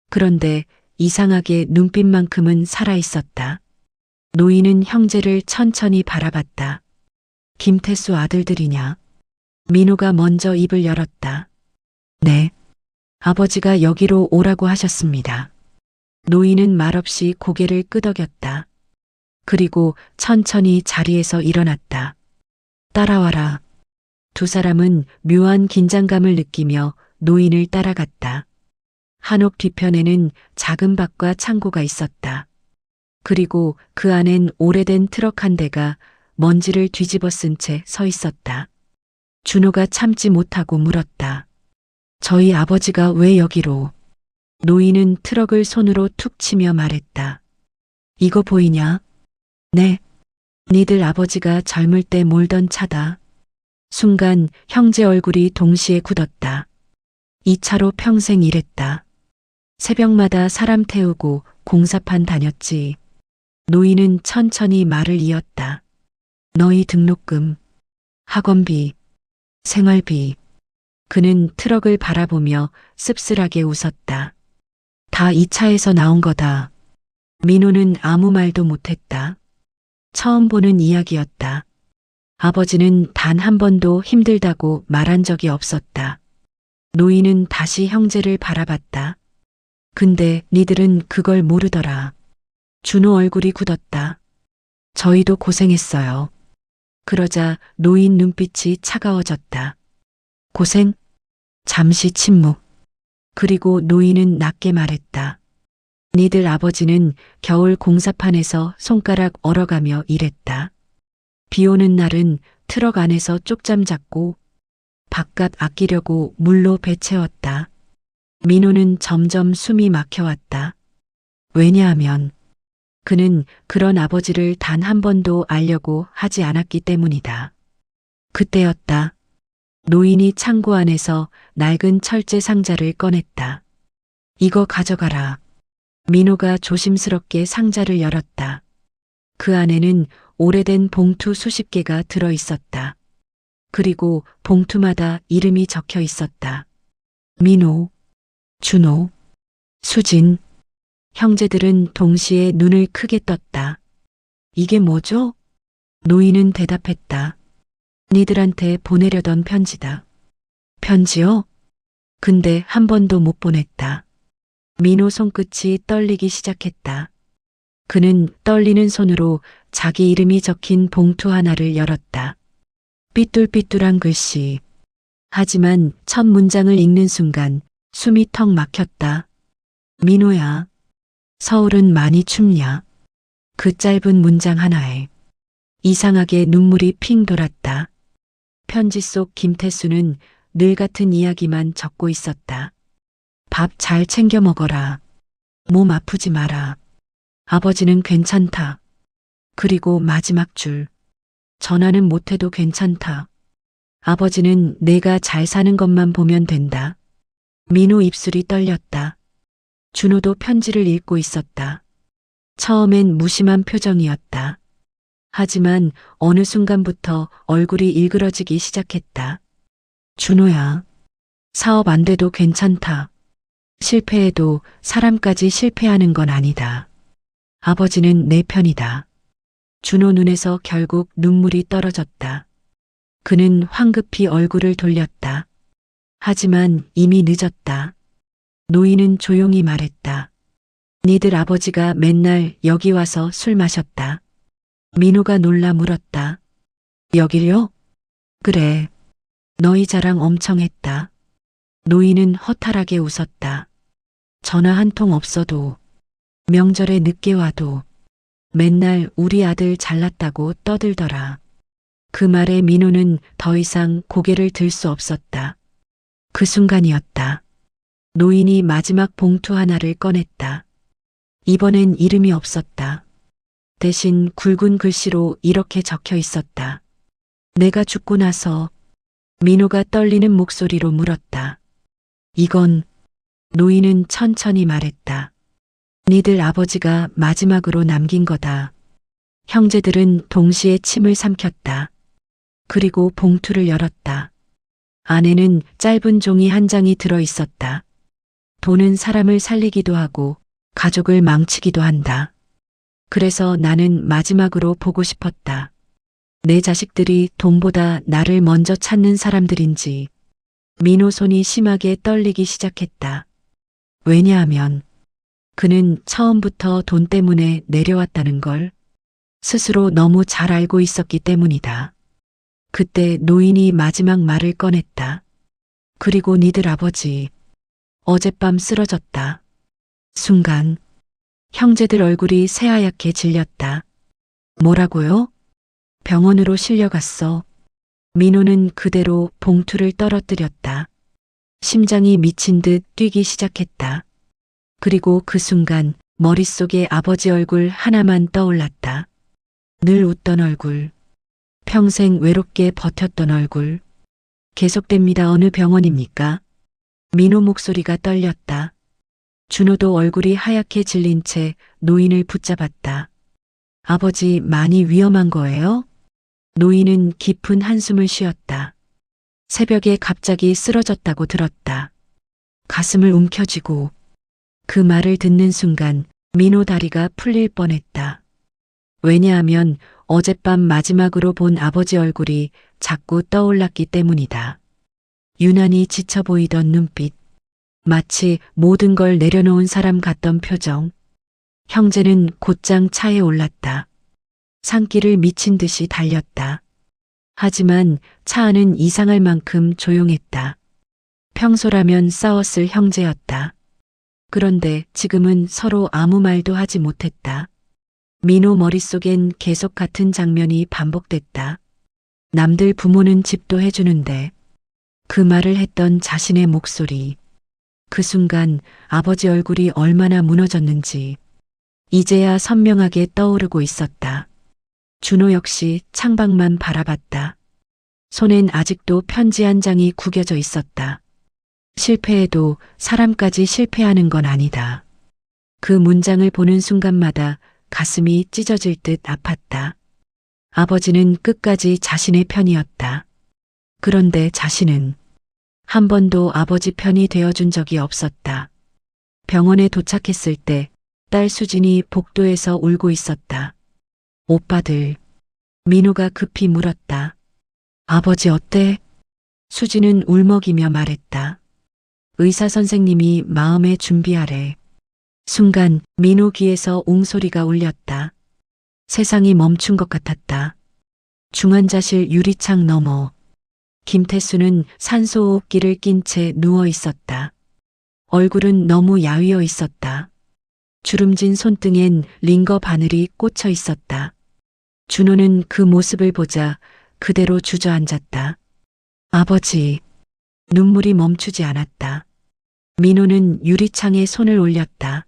그런데 이상하게 눈빛만큼은 살아있었다. 노인은 형제를 천천히 바라봤다. 김태수 아들들이냐? 민호가 먼저 입을 열었다. 네. 아버지가 여기로 오라고 하셨습니다. 노인은 말없이 고개를 끄덕였다. 그리고 천천히 자리에서 일어났다. 따라와라. 두 사람은 묘한 긴장감을 느끼며 노인을 따라갔다. 한옥 뒤편에는 작은 밭과 창고가 있었다. 그리고 그 안엔 오래된 트럭 한 대가 먼지를 뒤집어 쓴 채 서 있었다. 준호가 참지 못하고 물었다. 저희 아버지가 왜 여기로? 노인은 트럭을 손으로 툭 치며 말했다. 이거 보이냐? 네. 니들 아버지가 젊을 때 몰던 차다. 순간 형제 얼굴이 동시에 굳었다. 이 차로 평생 일했다. 새벽마다 사람 태우고 공사판 다녔지. 노인은 천천히 말을 이었다. 너희 등록금, 학원비, 생활비. 그는 트럭을 바라보며 씁쓸하게 웃었다. 다 이 차에서 나온 거다. 민호는 아무 말도 못했다. 처음 보는 이야기였다. 아버지는 단 한 번도 힘들다고 말한 적이 없었다. 노인은 다시 형제를 바라봤다. 근데 니들은 그걸 모르더라. 준호 얼굴이 굳었다. 저희도 고생했어요. 그러자 노인 눈빛이 차가워졌다. 고생? 잠시 침묵. 그리고 노인은 낮게 말했다. 니들 아버지는 겨울 공사판에서 손가락 얼어가며 일했다. 비 오는 날은 트럭 안에서 쪽잠 잡고 밥값 아끼려고 물로 배 채웠다. 민호는 점점 숨이 막혀왔다. 왜냐하면 그는 그런 아버지를 단 한 번도 알려고 하지 않았기 때문이다. 그때였다. 노인이 창고 안에서 낡은 철제 상자를 꺼냈다. 이거 가져가라. 민호가 조심스럽게 상자를 열었다. 그 안에는 오래된 봉투 수십 개가 들어 있었다. 그리고 봉투마다 이름이 적혀 있었다. 민호, 준호, 수진. 형제들은 동시에 눈을 크게 떴다. 이게 뭐죠? 노인은 대답했다. 니들한테 보내려던 편지다. 편지요? 근데 한 번도 못 보냈다. 민호 손끝이 떨리기 시작했다. 그는 떨리는 손으로 자기 이름이 적힌 봉투 하나를 열었다. 삐뚤삐뚤한 글씨. 하지만 첫 문장을 읽는 순간 숨이 턱 막혔다. 민호야, 서울은 많이 춥냐? 그 짧은 문장 하나에 이상하게 눈물이 핑 돌았다. 편지 속 김태수는 늘 같은 이야기만 적고 있었다. 밥 잘 챙겨 먹어라. 몸 아프지 마라. 아버지는 괜찮다. 그리고 마지막 줄. 전화는 못해도 괜찮다. 아버지는 내가 잘 사는 것만 보면 된다. 민호 입술이 떨렸다. 준호도 편지를 읽고 있었다. 처음엔 무심한 표정이었다. 하지만 어느 순간부터 얼굴이 일그러지기 시작했다. 준호야, 사업 안 돼도 괜찮다. 실패해도 사람까지 실패하는 건 아니다. 아버지는 내 편이다. 준호 눈에서 결국 눈물이 떨어졌다. 그는 황급히 얼굴을 돌렸다. 하지만 이미 늦었다. 노인은 조용히 말했다. 니들 아버지가 맨날 여기 와서 술 마셨다. 민호가 놀라 물었다. 여길요? 그래. 너희 자랑 엄청 했다. 노인은 허탈하게 웃었다. 전화 한 통 없어도, 명절에 늦게 와도 맨날 우리 아들 잘났다고 떠들더라. 그 말에 민호는 더 이상 고개를 들 수 없었다. 그 순간이었다. 노인이 마지막 봉투 하나를 꺼냈다. 이번엔 이름이 없었다. 대신 굵은 글씨로 이렇게 적혀 있었다. 내가 죽고 나서. 민호가 떨리는 목소리로 물었다. 이건, 노인은 천천히 말했다. 니들 아버지가 마지막으로 남긴 거다. 형제들은 동시에 침을 삼켰다. 그리고 봉투를 열었다. 안에는 짧은 종이 한 장이 들어 있었다. 돈은 사람을 살리기도 하고 가족을 망치기도 한다. 그래서 나는 마지막으로 보고 싶었다. 내 자식들이 돈보다 나를 먼저 찾는 사람들인지. 민호 손이 심하게 떨리기 시작했다. 왜냐하면 그는 처음부터 돈 때문에 내려왔다는 걸. 스스로 너무 잘 알고 있었기 때문이다. 그때 노인이 마지막 말을 꺼냈다. 그리고 니들 아버지 어젯밤 쓰러졌다. 순간 형제들 얼굴이 새하얗게 질렸다. 뭐라고요? 병원으로 실려갔어. 민호는 그대로 봉투를 떨어뜨렸다. 심장이 미친 듯 뛰기 시작했다. 그리고 그 순간 머릿속에 아버지 얼굴 하나만 떠올랐다. 늘 웃던 얼굴. 평생 외롭게 버텼던 얼굴. 계속됩니다. 어느 병원입니까? 민호 목소리가 떨렸다. 준호도 얼굴이 하얗게 질린 채 노인을 붙잡았다. 아버지 많이 위험한 거예요? 노인은 깊은 한숨을 쉬었다. 새벽에 갑자기 쓰러졌다고 들었다. 가슴을 움켜쥐고 그 말을 듣는 순간 민호 다리가 풀릴 뻔했다. 왜냐하면 어젯밤 마지막으로 본 아버지 얼굴이 자꾸 떠올랐기 때문이다. 유난히 지쳐 보이던 눈빛, 마치 모든 걸 내려놓은 사람 같던 표정. 형제는 곧장 차에 올랐다. 산길을 미친 듯이 달렸다. 하지만 차 안은 이상할 만큼 조용했다. 평소라면 싸웠을 형제였다. 그런데 지금은 서로 아무 말도 하지 못했다. 민호 머릿속엔 계속 같은 장면이 반복됐다. 남들 부모는 집도 해주는데 그 말을 했던 자신의 목소리. 그 순간 아버지 얼굴이 얼마나 무너졌는지 이제야 선명하게 떠오르고 있었다. 준호 역시 창밖만 바라봤다. 손엔 아직도 편지 한 장이 구겨져 있었다. 실패해도 사람까지 실패하는 건 아니다. 그 문장을 보는 순간마다 가슴이 찢어질 듯 아팠다. 아버지는 끝까지 자신의 편이었다. 그런데 자신은 한 번도 아버지 편이 되어준 적이 없었다. 병원에 도착했을 때 딸 수진이 복도에서 울고 있었다. 오빠들, 민호가 급히 물었다. 아버지 어때? 수진은 울먹이며 말했다. 의사 선생님이 마음에 준비하래. 순간 민호 귀에서 웅소리가 울렸다. 세상이 멈춘 것 같았다. 중환자실 유리창 너머 김태수는 산소호흡기를 낀 채 누워 있었다. 얼굴은 너무 야위어 있었다. 주름진 손등엔 링거 바늘이 꽂혀 있었다. 준호는 그 모습을 보자 그대로 주저앉았다. 아버지, 눈물이 멈추지 않았다. 민호는 유리창에 손을 올렸다.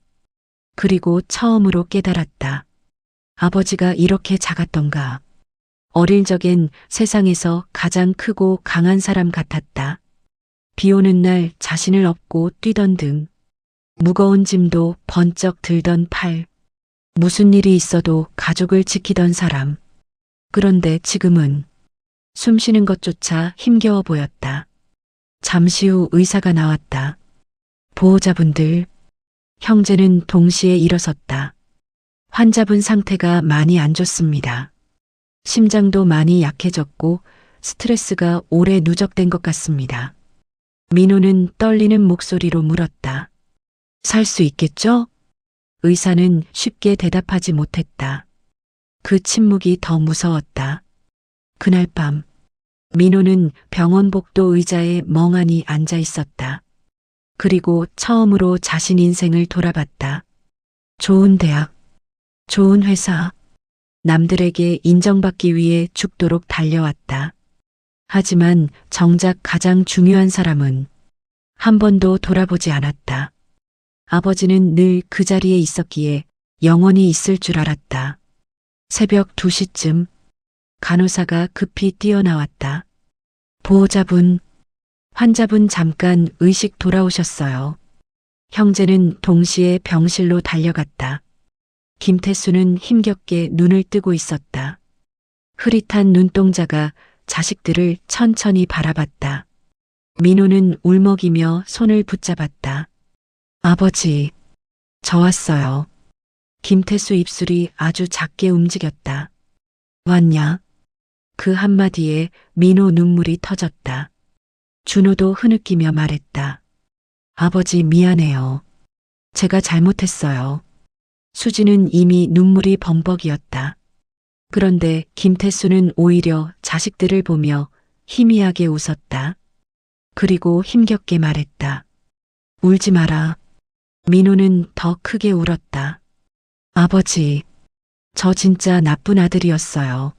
그리고 처음으로 깨달았다. 아버지가 이렇게 작았던가. 어릴 적엔 세상에서 가장 크고 강한 사람 같았다. 비 오는 날 자신을 업고 뛰던 등, 무거운 짐도 번쩍 들던 팔, 무슨 일이 있어도 가족을 지키던 사람. 그런데 지금은 숨 쉬는 것조차 힘겨워 보였다. 잠시 후 의사가 나왔다. 보호자분들, 형제는 동시에 일어섰다. 환자분 상태가 많이 안 좋습니다. 심장도 많이 약해졌고 스트레스가 오래 누적된 것 같습니다. 민호는 떨리는 목소리로 물었다. 살 수 있겠죠? 의사는 쉽게 대답하지 못했다. 그 침묵이 더 무서웠다. 그날 밤, 민호는 병원 복도 의자에 멍하니 앉아 있었다. 그리고 처음으로 자신 인생을 돌아봤다. 좋은 대학, 좋은 회사, 남들에게 인정받기 위해 죽도록 달려왔다. 하지만 정작 가장 중요한 사람은 한 번도 돌아보지 않았다. 아버지는 늘 그 자리에 있었기에 영원히 있을 줄 알았다. 새벽 2시쯤 간호사가 급히 뛰어나왔다. 보호자분, 환자분 잠깐 의식 돌아오셨어요. 형제는 동시에 병실로 달려갔다. 김태수는 힘겹게 눈을 뜨고 있었다. 흐릿한 눈동자가 자식들을 천천히 바라봤다. 민호는 울먹이며 손을 붙잡았다. 아버지, 저 왔어요. 김태수 입술이 아주 작게 움직였다. 왔냐? 그 한마디에 민호 눈물이 터졌다. 준호도 흐느끼며 말했다. 아버지 미안해요. 제가 잘못했어요. 수지는 이미 눈물이 범벅이었다. 그런데 김태수는 오히려 자식들을 보며 희미하게 웃었다. 그리고 힘겹게 말했다. 울지 마라. 민호는 더 크게 울었다. 아버지, 저 진짜 나쁜 아들이었어요.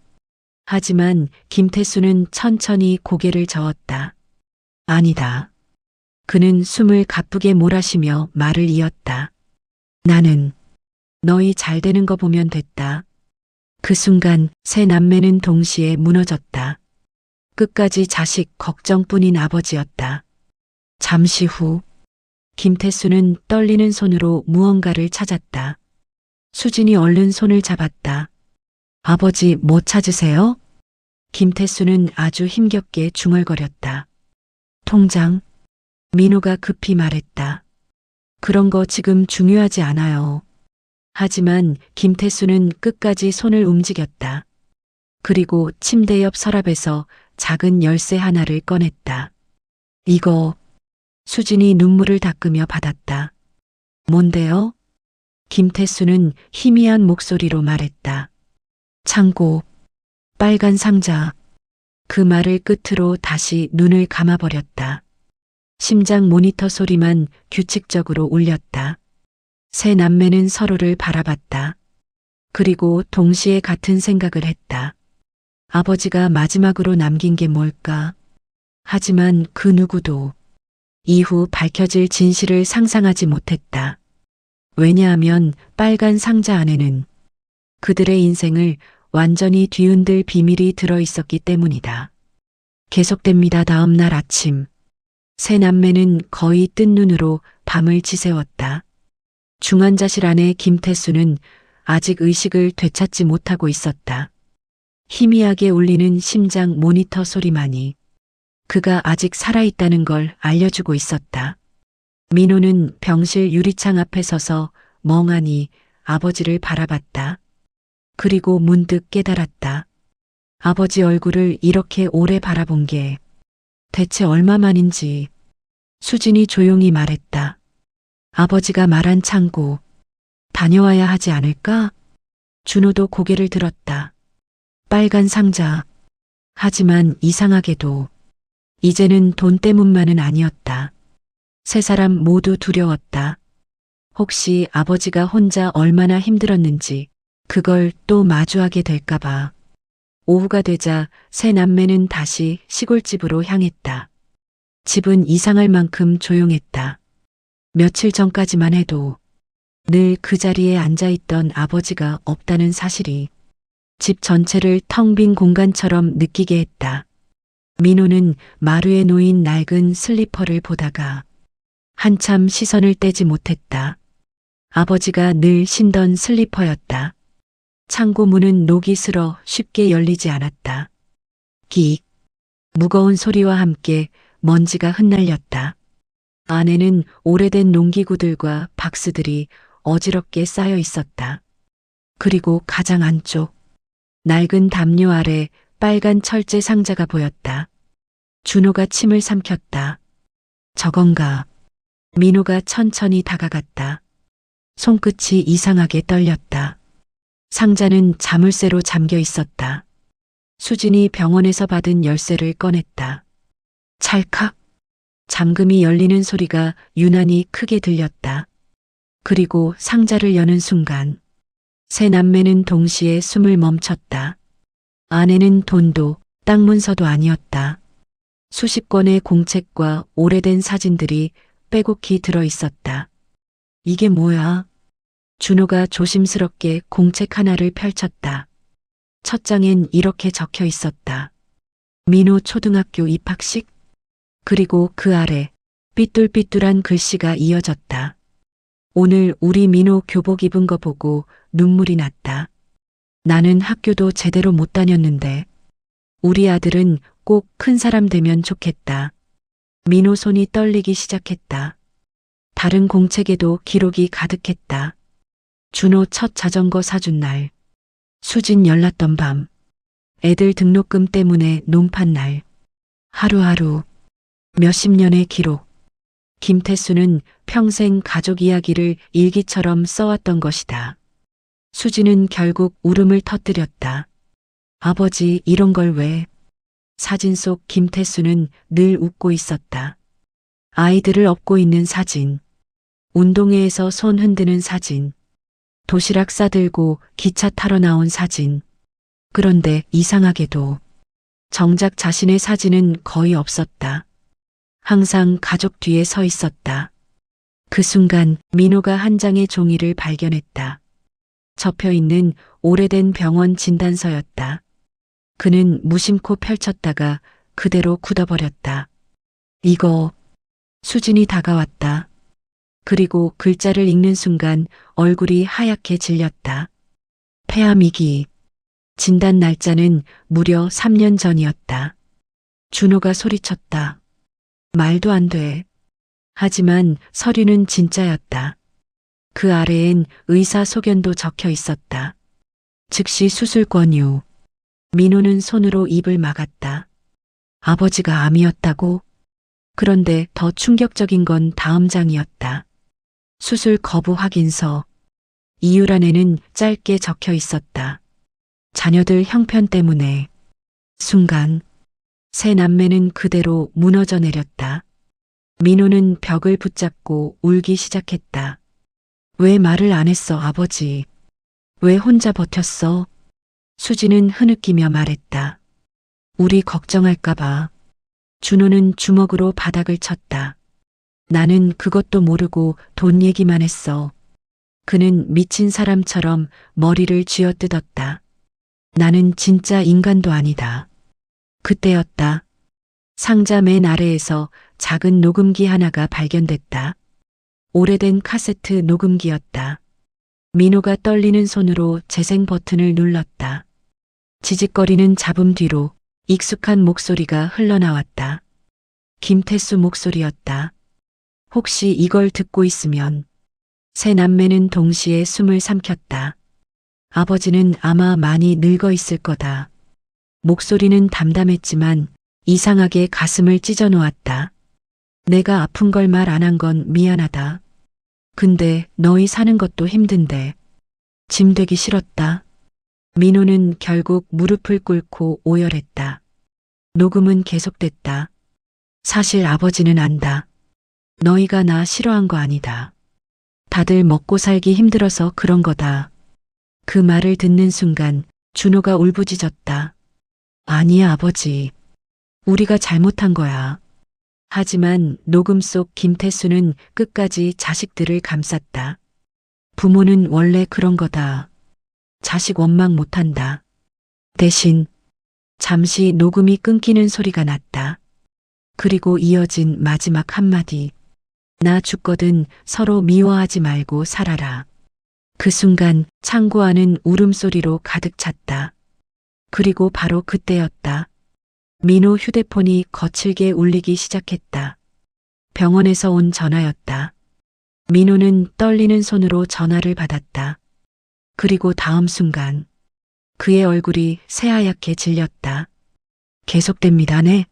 하지만 김태수는 천천히 고개를 저었다. 아니다. 그는 숨을 가쁘게 몰아쉬며 말을 이었다. 나는 너희 잘 되는 거 보면 됐다. 그 순간 세 남매는 동시에 무너졌다. 끝까지 자식 걱정뿐인 아버지였다. 잠시 후 김태수는 떨리는 손으로 무언가를 찾았다. 수진이 얼른 손을 잡았다. 아버지 뭐 찾으세요? 김태수는 아주 힘겹게 중얼거렸다. 통장. 민호가 급히 말했다. 그런 거 지금 중요하지 않아요. 하지만 김태수는 끝까지 손을 움직였다. 그리고 침대 옆 서랍에서 작은 열쇠 하나를 꺼냈다. 이거. 수진이 눈물을 닦으며 받았다. 뭔데요? 김태수는 희미한 목소리로 말했다. 창고. 빨간 상자. 그 말을 끝으로 다시 눈을 감아버렸다. 심장 모니터 소리만 규칙적으로 울렸다. 세 남매는 서로를 바라봤다. 그리고 동시에 같은 생각을 했다. 아버지가 마지막으로 남긴 게 뭘까? 하지만 그 누구도 이후 밝혀질 진실을 상상하지 못했다. 왜냐하면 빨간 상자 안에는 그들의 인생을 완전히 뒤흔들 비밀이 들어 있었기 때문이다. 계속됩니다. 다음 날 아침. 세 남매는 거의 뜬 눈으로 밤을 지새웠다. 중환자실 안에 김태수는 아직 의식을 되찾지 못하고 있었다. 희미하게 울리는 심장 모니터 소리만이 그가 아직 살아있다는 걸 알려주고 있었다. 민호는 병실 유리창 앞에 서서 멍하니 아버지를 바라봤다. 그리고 문득 깨달았다. 아버지 얼굴을 이렇게 오래 바라본 게 대체 얼마만인지. 수진이 조용히 말했다. 아버지가 말한 창고 다녀와야 하지 않을까? 준호도 고개를 들었다. 빨간 상자. 하지만 이상하게도 이제는 돈 때문만은 아니었다. 세 사람 모두 두려웠다. 혹시 아버지가 혼자 얼마나 힘들었는지 그걸 또 마주하게 될까봐. 오후가 되자 세 남매는 다시 시골집으로 향했다. 집은 이상할 만큼 조용했다. 며칠 전까지만 해도 늘 그 자리에 앉아있던 아버지가 없다는 사실이 집 전체를 텅 빈 공간처럼 느끼게 했다. 민호는 마루에 놓인 낡은 슬리퍼를 보다가 한참 시선을 떼지 못했다. 아버지가 늘 신던 슬리퍼였다. 창고 문은 녹이 슬어 쉽게 열리지 않았다. 끽. 무거운 소리와 함께 먼지가 흩날렸다. 안에는 오래된 농기구들과 박스들이 어지럽게 쌓여 있었다. 그리고 가장 안쪽, 낡은 담요 아래 빨간 철제 상자가 보였다. 준호가 침을 삼켰다. 저건가. 민호가 천천히 다가갔다. 손끝이 이상하게 떨렸다. 상자는 자물쇠로 잠겨 있었다. 수진이 병원에서 받은 열쇠를 꺼냈다. 찰칵. 잠금이 열리는 소리가 유난히 크게 들렸다. 그리고 상자를 여는 순간 세 남매는 동시에 숨을 멈췄다. 안에는 돈도 땅 문서도 아니었다. 수십 권의 공책과 오래된 사진들이 빼곡히 들어 있었다. 이게 뭐야? 준호가 조심스럽게 공책 하나를 펼쳤다. 첫 장엔 이렇게 적혀 있었다. 민호 초등학교 입학식? 그리고 그 아래 삐뚤삐뚤한 글씨가 이어졌다. 오늘 우리 민호 교복 입은 거 보고 눈물이 났다. 나는 학교도 제대로 못 다녔는데 우리 아들은 꼭 큰 사람 되면 좋겠다. 민호 손이 떨리기 시작했다. 다른 공책에도 기록이 가득했다. 준호 첫 자전거 사준 날, 수진 열났던 밤, 애들 등록금 때문에 논판 날, 하루하루 몇십 년의 기록. 김태수는 평생 가족 이야기를 일기처럼 써왔던 것이다. 수진은 결국 울음을 터뜨렸다. 아버지, 이런 걸 왜? 사진 속 김태수는 늘 웃고 있었다. 아이들을 업고 있는 사진, 운동회에서 손 흔드는 사진, 도시락 싸들고 기차 타러 나온 사진. 그런데 이상하게도 정작 자신의 사진은 거의 없었다. 항상 가족 뒤에 서 있었다. 그 순간 민호가 한 장의 종이를 발견했다. 접혀 있는 오래된 병원 진단서였다. 그는 무심코 펼쳤다가 그대로 굳어버렸다. 이거, 수진이 다가왔다. 그리고 글자를 읽는 순간 얼굴이 하얗게 질렸다. 폐암이기. 진단 날짜는 무려 3년 전이었다. 준호가 소리쳤다. 말도 안 돼. 하지만 서류는 진짜였다. 그 아래엔 의사 소견도 적혀 있었다. 즉시 수술 권유. 민호는 손으로 입을 막았다. 아버지가 암이었다고? 그런데 더 충격적인 건 다음 장이었다. 수술 거부 확인서. 이유란에는 짧게 적혀 있었다. 자녀들 형편 때문에. 순간 세 남매는 그대로 무너져 내렸다. 민호는 벽을 붙잡고 울기 시작했다. 왜 말을 안 했어, 아버지? 왜 혼자 버텼어? 수지는 흐느끼며 말했다. 우리 걱정할까봐. 준호는 주먹으로 바닥을 쳤다. 나는 그것도 모르고 돈 얘기만 했어. 그는 미친 사람처럼 머리를 쥐어뜯었다. 나는 진짜 인간도 아니다. 그때였다. 상자 맨 아래에서 작은 녹음기 하나가 발견됐다. 오래된 카세트 녹음기였다. 민호가 떨리는 손으로 재생 버튼을 눌렀다. 지직거리는 잡음 뒤로 익숙한 목소리가 흘러나왔다. 김태수 목소리였다. 혹시 이걸 듣고 있으면. 세 남매는 동시에 숨을 삼켰다. 아버지는 아마 많이 늙어 있을 거다. 목소리는 담담했지만 이상하게 가슴을 찢어 놓았다. 내가 아픈 걸 말 안 한 건 미안하다. 근데 너희 사는 것도 힘든데. 짐 되기 싫었다. 민호는 결국 무릎을 꿇고 오열했다. 녹음은 계속됐다. 사실 아버지는 안다. 너희가 나 싫어한 거 아니다. 다들 먹고 살기 힘들어서 그런 거다. 그 말을 듣는 순간 준호가 울부짖었다. 아니야, 아버지. 우리가 잘못한 거야. 하지만 녹음 속 김태수는 끝까지 자식들을 감쌌다. 부모는 원래 그런 거다. 자식 원망 못한다. 대신 잠시 녹음이 끊기는 소리가 났다. 그리고 이어진 마지막 한마디. 나 죽거든 서로 미워하지 말고 살아라. 그 순간 창고 안은 울음소리로 가득 찼다. 그리고 바로 그때였다. 민호 휴대폰이 거칠게 울리기 시작했다. 병원에서 온 전화였다. 민호는 떨리는 손으로 전화를 받았다. 그리고 다음 순간 그의 얼굴이 새하얗게 질렸다. 계속됩니다, 네.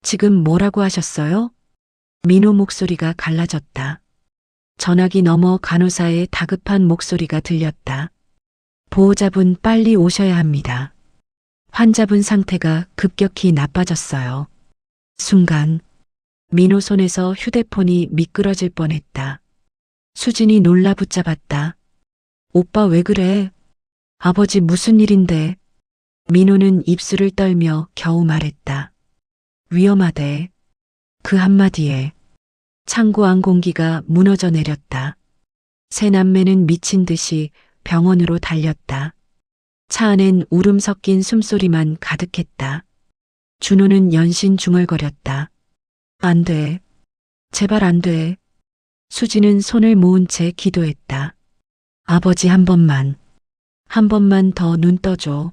지금 뭐라고 하셨어요? 민호 목소리가 갈라졌다. 전화기 너머 간호사의 다급한 목소리가 들렸다. 보호자분 빨리 오셔야 합니다. 환자분 상태가 급격히 나빠졌어요. 순간 민호 손에서 휴대폰이 미끄러질 뻔했다. 수진이 놀라 붙잡았다. 오빠 왜 그래? 아버지 무슨 일인데? 민호는 입술을 떨며 겨우 말했다. 위험하대. 그 한마디에 창고 안 공기가 무너져 내렸다. 세 남매는 미친 듯이 병원으로 달렸다. 차 안엔 울음 섞인 숨소리만 가득했다. 준호는 연신 중얼거렸다. 안 돼. 제발 안 돼. 수지는 손을 모은 채 기도했다. 아버지 한 번만 더 눈 떠줘.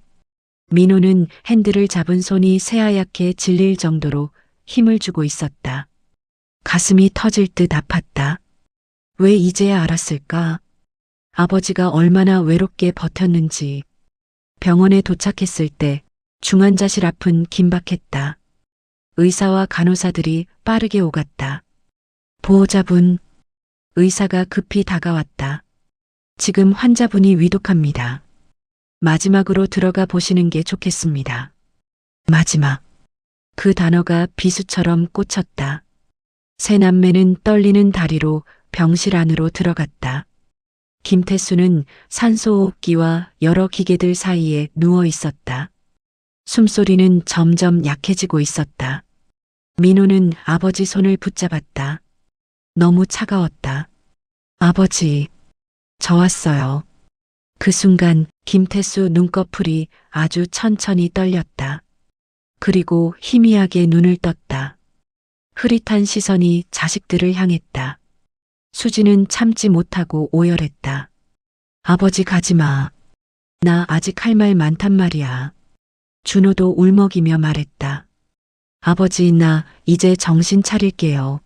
민호는 핸들을 잡은 손이 새하얗게 질릴 정도로 힘을 주고 있었다. 가슴이 터질 듯 아팠다. 왜 이제야 알았을까? 아버지가 얼마나 외롭게 버텼는지. 병원에 도착했을 때 중환자실 앞은 긴박했다. 의사와 간호사들이 빠르게 오갔다. 보호자분, 의사가 급히 다가왔다. 지금 환자분이 위독합니다. 마지막으로 들어가 보시는 게 좋겠습니다. 마지막. 그 단어가 비수처럼 꽂혔다. 세 남매는 떨리는 다리로 병실 안으로 들어갔다. 김태수는 산소호흡기와 여러 기계들 사이에 누워 있었다. 숨소리는 점점 약해지고 있었다. 민호는 아버지 손을 붙잡았다. 너무 차가웠다. 아버지, 저 왔어요. 그 순간 김태수 눈꺼풀이 아주 천천히 떨렸다. 그리고 희미하게 눈을 떴다. 흐릿한 시선이 자식들을 향했다. 수지는 참지 못하고 오열했다. 아버지 가지 마. 나 아직 할 말 많단 말이야. 준호도 울먹이며 말했다. 아버지 나 이제 정신 차릴게요.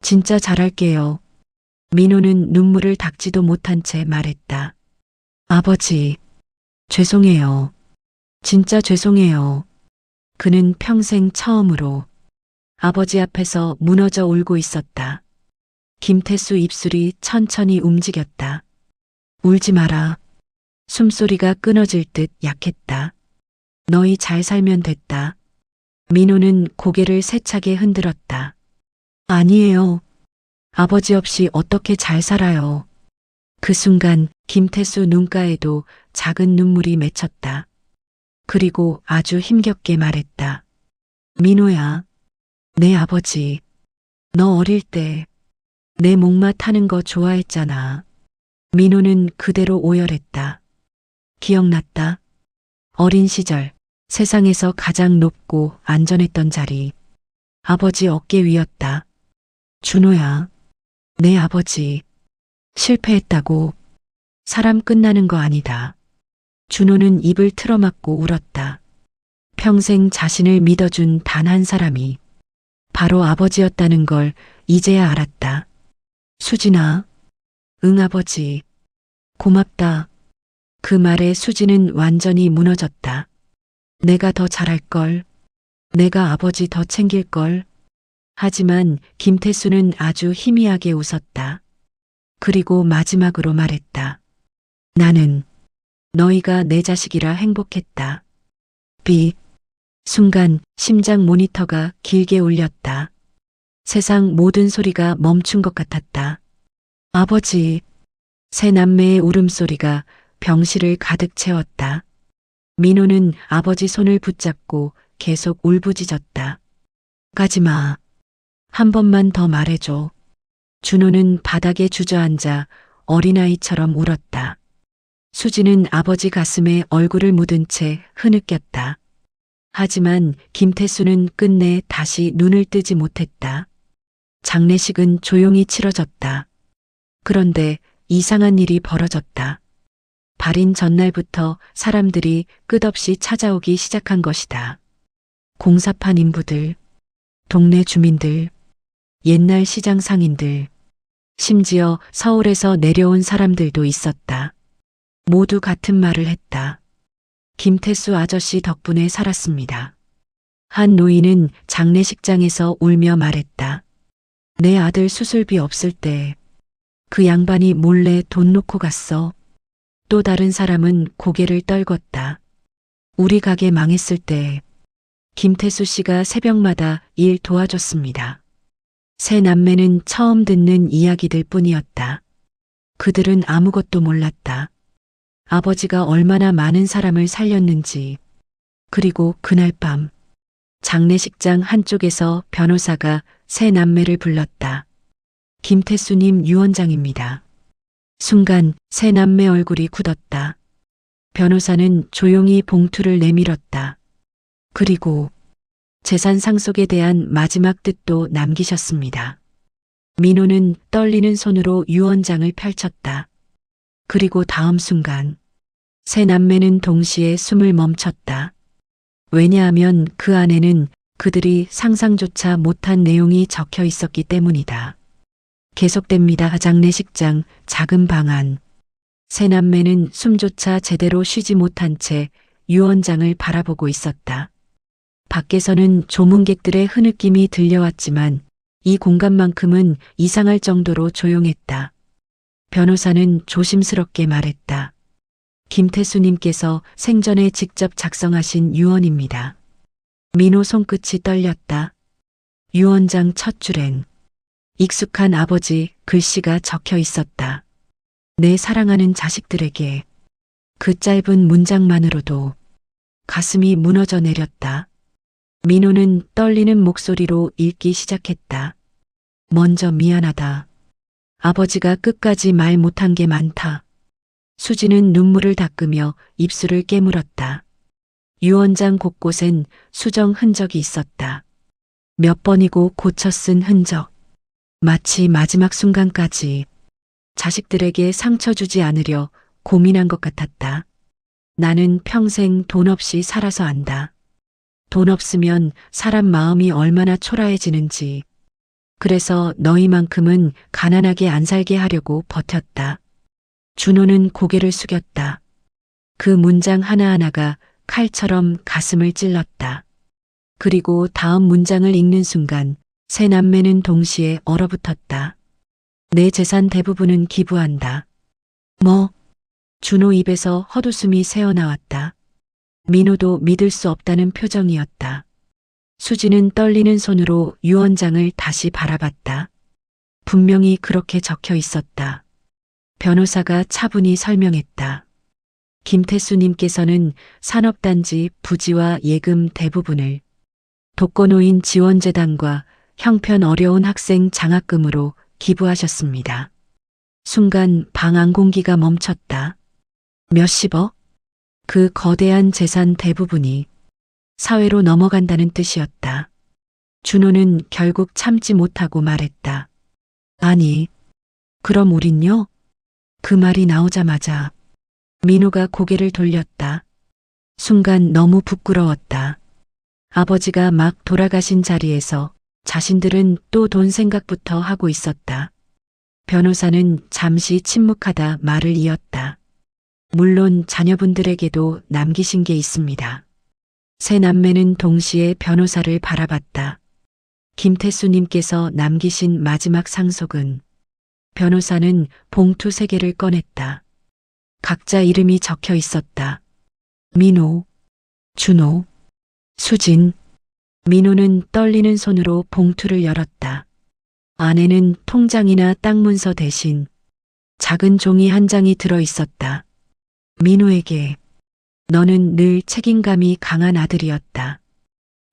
진짜 잘할게요. 민호는 눈물을 닦지도 못한 채 말했다. 아버지, 죄송해요. 진짜 죄송해요. 그는 평생 처음으로 아버지 앞에서 무너져 울고 있었다. 김태수 입술이 천천히 움직였다. 울지 마라. 숨소리가 끊어질 듯 약했다. 너희 잘 살면 됐다. 민호는 고개를 세차게 흔들었다. 아니에요. 아버지 없이 어떻게 잘 살아요. 그 순간 김태수 눈가에도 작은 눈물이 맺혔다. 그리고 아주 힘겹게 말했다. 민호야, 내 아버지. 너 어릴 때 내 목마 타는 거 좋아했잖아. 민호는 그대로 오열했다. 기억났다. 어린 시절 세상에서 가장 높고 안전했던 자리. 아버지 어깨 위였다. 준호야, 내 아버지. 실패했다고. 사람 끝나는 거 아니다. 준호는 입을 틀어막고 울었다. 평생 자신을 믿어준 단 한 사람이 바로 아버지였다는 걸 이제야 알았다. 수진아. 응 아버지. 고맙다. 그 말에 수진은 완전히 무너졌다. 내가 더 잘할걸. 내가 아버지 더 챙길걸. 하지만 김태수는 아주 희미하게 웃었다. 그리고 마지막으로 말했다. 나는 너희가 내 자식이라 행복했다. 순간 심장 모니터가 길게 울렸다. 세상 모든 소리가 멈춘 것 같았다. 아버지. 세 남매의 울음소리가 병실을 가득 채웠다. 민호는 아버지 손을 붙잡고 계속 울부짖었다. 가지마. 한 번만 더 말해줘. 준호는 바닥에 주저앉아 어린아이처럼 울었다. 수지는 아버지 가슴에 얼굴을 묻은 채 흐느꼈다. 하지만 김태수는 끝내 다시 눈을 뜨지 못했다. 장례식은 조용히 치러졌다. 그런데 이상한 일이 벌어졌다. 발인 전날부터 사람들이 끝없이 찾아오기 시작한 것이다. 공사판 인부들, 동네 주민들, 옛날 시장 상인들, 심지어 서울에서 내려온 사람들도 있었다. 모두 같은 말을 했다. 김태수 아저씨 덕분에 살았습니다. 한 노인은 장례식장에서 울며 말했다. 내 아들 수술비 없을 때 그 양반이 몰래 돈 놓고 갔어. 또 다른 사람은 고개를 떨궜다. 우리 가게 망했을 때 김태수 씨가 새벽마다 일 도와줬습니다. 세 남매는 처음 듣는 이야기들 뿐이었다. 그들은 아무것도 몰랐다. 아버지가 얼마나 많은 사람을 살렸는지. 그리고 그날 밤 장례식장 한쪽에서 변호사가 세 남매를 불렀다. 김태수님 유언장입니다. 순간 세 남매 얼굴이 굳었다. 변호사는 조용히 봉투를 내밀었다. 그리고 재산 상속에 대한 마지막 뜻도 남기셨습니다. 민호는 떨리는 손으로 유언장을 펼쳤다. 그리고 다음 순간 세 남매는 동시에 숨을 멈췄다. 왜냐하면 그 안에는 그들이 상상조차 못한 내용이 적혀 있었기 때문이다. 계속됩니다. 장례식장 작은 방 안. 세 남매는 숨조차 제대로 쉬지 못한 채 유언장을 바라보고 있었다. 밖에서는 조문객들의 흐느낌이 들려왔지만 이 공간만큼은 이상할 정도로 조용했다. 변호사는 조심스럽게 말했다. 김태수님께서 생전에 직접 작성하신 유언입니다. 민호 손끝이 떨렸다. 유언장 첫 줄엔 익숙한 아버지 글씨가 적혀 있었다. 내 사랑하는 자식들에게. 그 짧은 문장만으로도 가슴이 무너져 내렸다. 민호는 떨리는 목소리로 읽기 시작했다. 먼저 미안하다. 아버지가 끝까지 말 못한 게 많다. 수지는 눈물을 닦으며 입술을 깨물었다. 유언장 곳곳엔 수정 흔적이 있었다. 몇 번이고 고쳐 쓴 흔적. 마치 마지막 순간까지 자식들에게 상처 주지 않으려 고민한 것 같았다. 나는 평생 돈 없이 살아서 안다. 돈 없으면 사람 마음이 얼마나 초라해지는지. 그래서 너희만큼은 가난하게 안 살게 하려고 버텼다. 준호는 고개를 숙였다. 그 문장 하나하나가 칼처럼 가슴을 찔렀다. 그리고 다음 문장을 읽는 순간 세 남매는 동시에 얼어붙었다. 내 재산 대부분은 기부한다. 뭐? 준호 입에서 헛웃음이 새어나왔다. 민호도 믿을 수 없다는 표정이었다. 수지는 떨리는 손으로 유언장을 다시 바라봤다. 분명히 그렇게 적혀 있었다. 변호사가 차분히 설명했다. 김태수님께서는 산업단지 부지와 예금 대부분을 독거노인 지원재단과 형편 어려운 학생 장학금으로 기부하셨습니다. 순간 방 안 공기가 멈췄다. 몇십억? 그 거대한 재산 대부분이 사회로 넘어간다는 뜻이었다. 준호는 결국 참지 못하고 말했다. 아니, 그럼 우린요? 그 말이 나오자마자 민호가 고개를 돌렸다. 순간 너무 부끄러웠다. 아버지가 막 돌아가신 자리에서 자신들은 또 돈 생각부터 하고 있었다. 변호사는 잠시 침묵하다 말을 이었다. 물론 자녀분들에게도 남기신 게 있습니다. 세 남매는 동시에 변호사를 바라봤다. 김태수님께서 남기신 마지막 상속은. 변호사는 봉투 3개를 꺼냈다. 각자 이름이 적혀 있었다. 민호, 준호, 수진. 민호는 떨리는 손으로 봉투를 열었다. 안에는 통장이나 땅 문서 대신 작은 종이 한 장이 들어 있었다. 민호에게. 너는 늘 책임감이 강한 아들이었다.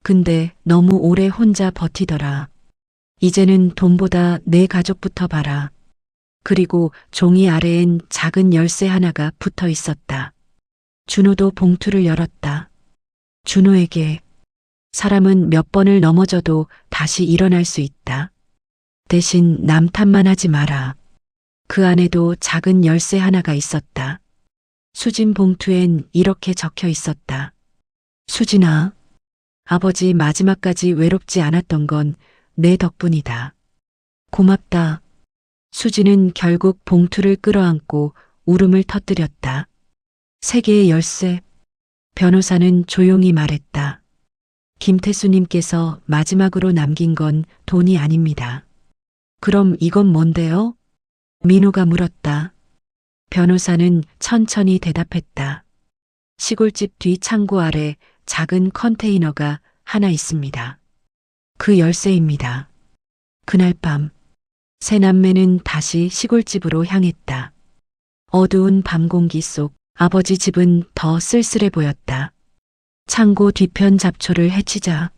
근데 너무 오래 혼자 버티더라. 이제는 돈보다 내 가족부터 봐라. 그리고 종이 아래엔 작은 열쇠 하나가 붙어 있었다. 준호도 봉투를 열었다. 준호에게. 사람은 몇 번을 넘어져도 다시 일어날 수 있다. 대신 남 탓만 하지 마라. 그 안에도 작은 열쇠 하나가 있었다. 수진 봉투엔 이렇게 적혀 있었다. 수진아, 아버지 마지막까지 외롭지 않았던 건 내 덕분이다. 고맙다. 수진은 결국 봉투를 끌어안고 울음을 터뜨렸다. 3개의 열쇠. 변호사는 조용히 말했다. 김태수님께서 마지막으로 남긴 건 돈이 아닙니다. 그럼 이건 뭔데요? 민호가 물었다. 변호사는 천천히 대답했다. 시골집 뒤 창고 아래 작은 컨테이너가 하나 있습니다. 그 열쇠입니다. 그날 밤, 세 남매는 다시 시골집으로 향했다. 어두운 밤 공기 속 아버지 집은 더 쓸쓸해 보였다. 창고 뒤편 잡초를 헤치자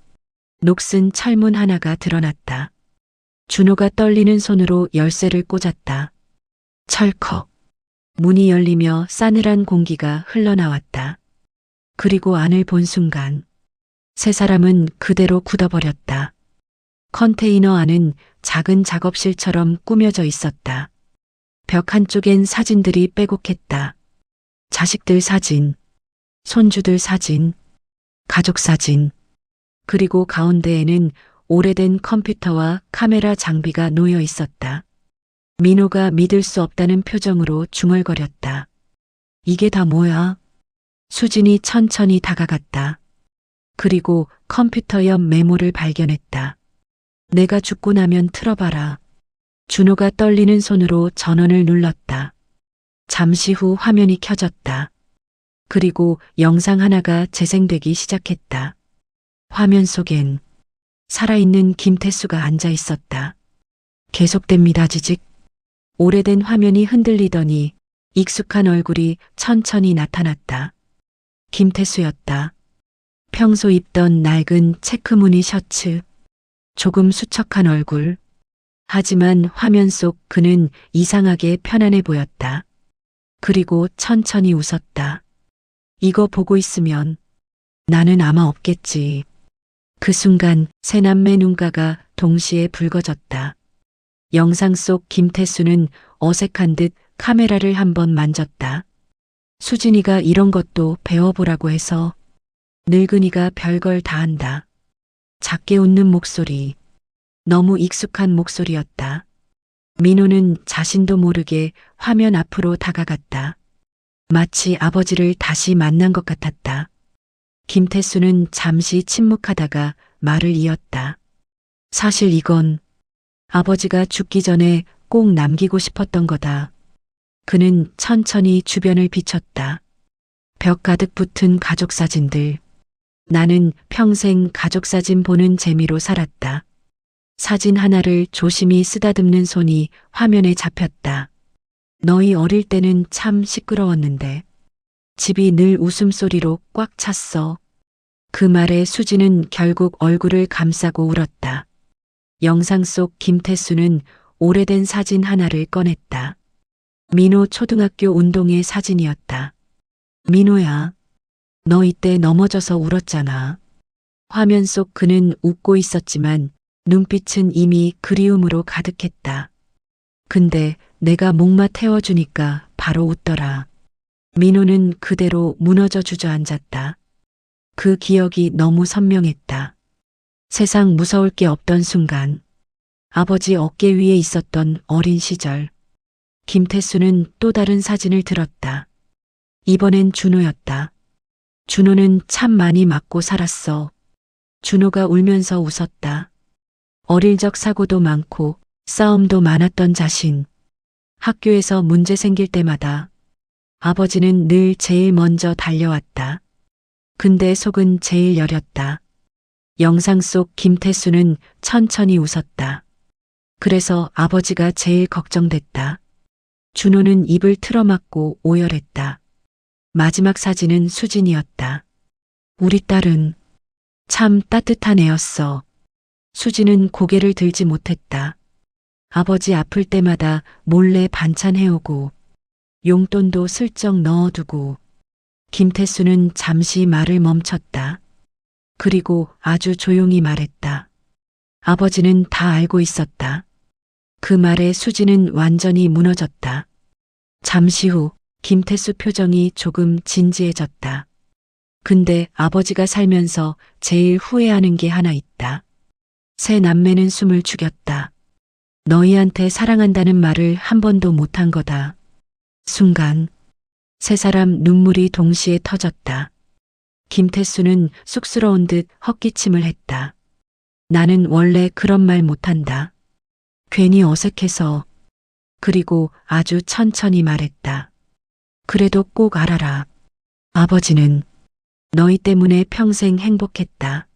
녹슨 철문 하나가 드러났다. 준호가 떨리는 손으로 열쇠를 꽂았다. 철컥. 문이 열리며 싸늘한 공기가 흘러나왔다. 그리고 안을 본 순간 세 사람은 그대로 굳어버렸다. 컨테이너 안은 작은 작업실처럼 꾸며져 있었다. 벽 한쪽엔 사진들이 빼곡했다. 자식들 사진, 손주들 사진, 가족 사진, 그리고 가운데에는 오래된 컴퓨터와 카메라 장비가 놓여 있었다. 민호가 믿을 수 없다는 표정으로 중얼거렸다. 이게 다 뭐야? 수진이 천천히 다가갔다. 그리고 컴퓨터 옆 메모를 발견했다. 내가 죽고 나면 틀어봐라. 준호가 떨리는 손으로 전원을 눌렀다. 잠시 후 화면이 켜졌다. 그리고 영상 하나가 재생되기 시작했다. 화면 속엔 살아있는 김태수가 앉아 있었다. 계속됩니다. 지직. 오래된 화면이 흔들리더니 익숙한 얼굴이 천천히 나타났다. 김태수였다. 평소 입던 낡은 체크무늬 셔츠, 조금 수척한 얼굴. 하지만 화면 속 그는 이상하게 편안해 보였다. 그리고 천천히 웃었다. 이거 보고 있으면 나는 아마 없겠지. 그 순간 세 남매 눈가가 동시에 붉어졌다. 영상 속 김태수는 어색한 듯 카메라를 한번 만졌다. 수진이가 이런 것도 배워보라고 해서 늙은이가 별걸 다 한다. 작게 웃는 목소리. 너무 익숙한 목소리였다. 민호는 자신도 모르게 화면 앞으로 다가갔다. 마치 아버지를 다시 만난 것 같았다. 김태수는 잠시 침묵하다가 말을 이었다. 사실 이건 아버지가 죽기 전에 꼭 남기고 싶었던 거다. 그는 천천히 주변을 비췄다. 벽 가득 붙은 가족 사진들. 나는 평생 가족 사진 보는 재미로 살았다. 사진 하나를 조심히 쓰다듬는 손이 화면에 잡혔다. 너희 어릴 때는 참 시끄러웠는데 집이 늘 웃음소리로 꽉 찼어. 그 말에 수지는 결국 얼굴을 감싸고 울었다. 영상 속 김태수는 오래된 사진 하나를 꺼냈다. 민호 초등학교 운동회 사진이었다. 민호야, 너 이때 넘어져서 울었잖아. 화면 속 그는 웃고 있었지만 눈빛은 이미 그리움으로 가득했다. 근데 내가 목마 태워주니까 바로 웃더라. 민호는 그대로 무너져 주저앉았다. 그 기억이 너무 선명했다. 세상 무서울 게 없던 순간, 아버지 어깨 위에 있었던 어린 시절. 김태수는 또 다른 사진을 들었다. 이번엔 준호였다. 준호는 참 많이 맞고 살았어. 준호가 울면서 웃었다. 어릴 적 사고도 많고 싸움도 많았던 자신. 학교에서 문제 생길 때마다 아버지는 늘 제일 먼저 달려왔다. 근데 속은 제일 여렸다. 영상 속 김태수는 천천히 웃었다. 그래서 아버지가 제일 걱정됐다. 준호는 입을 틀어막고 오열했다. 마지막 사진은 수진이었다. 우리 딸은 참 따뜻한 애였어. 수진은 고개를 들지 못했다. 아버지 아플 때마다 몰래 반찬 해오고 용돈도 슬쩍 넣어두고. 김태수는 잠시 말을 멈췄다. 그리고 아주 조용히 말했다. 아버지는 다 알고 있었다. 그 말에 수지는 완전히 무너졌다. 잠시 후 김태수 표정이 조금 진지해졌다. 근데 아버지가 살면서 제일 후회하는 게 하나 있다. 세 남매는 숨을 죽였다. 너희한테 사랑한다는 말을 한 번도 못한 거다. 순간 세 사람 눈물이 동시에 터졌다. 김태수는 쑥스러운 듯 헛기침을 했다. 나는 원래 그런 말 못한다. 괜히 어색해서. 그리고 아주 천천히 말했다. 그래도 꼭 알아라. 아버지는 너희 때문에 평생 행복했다.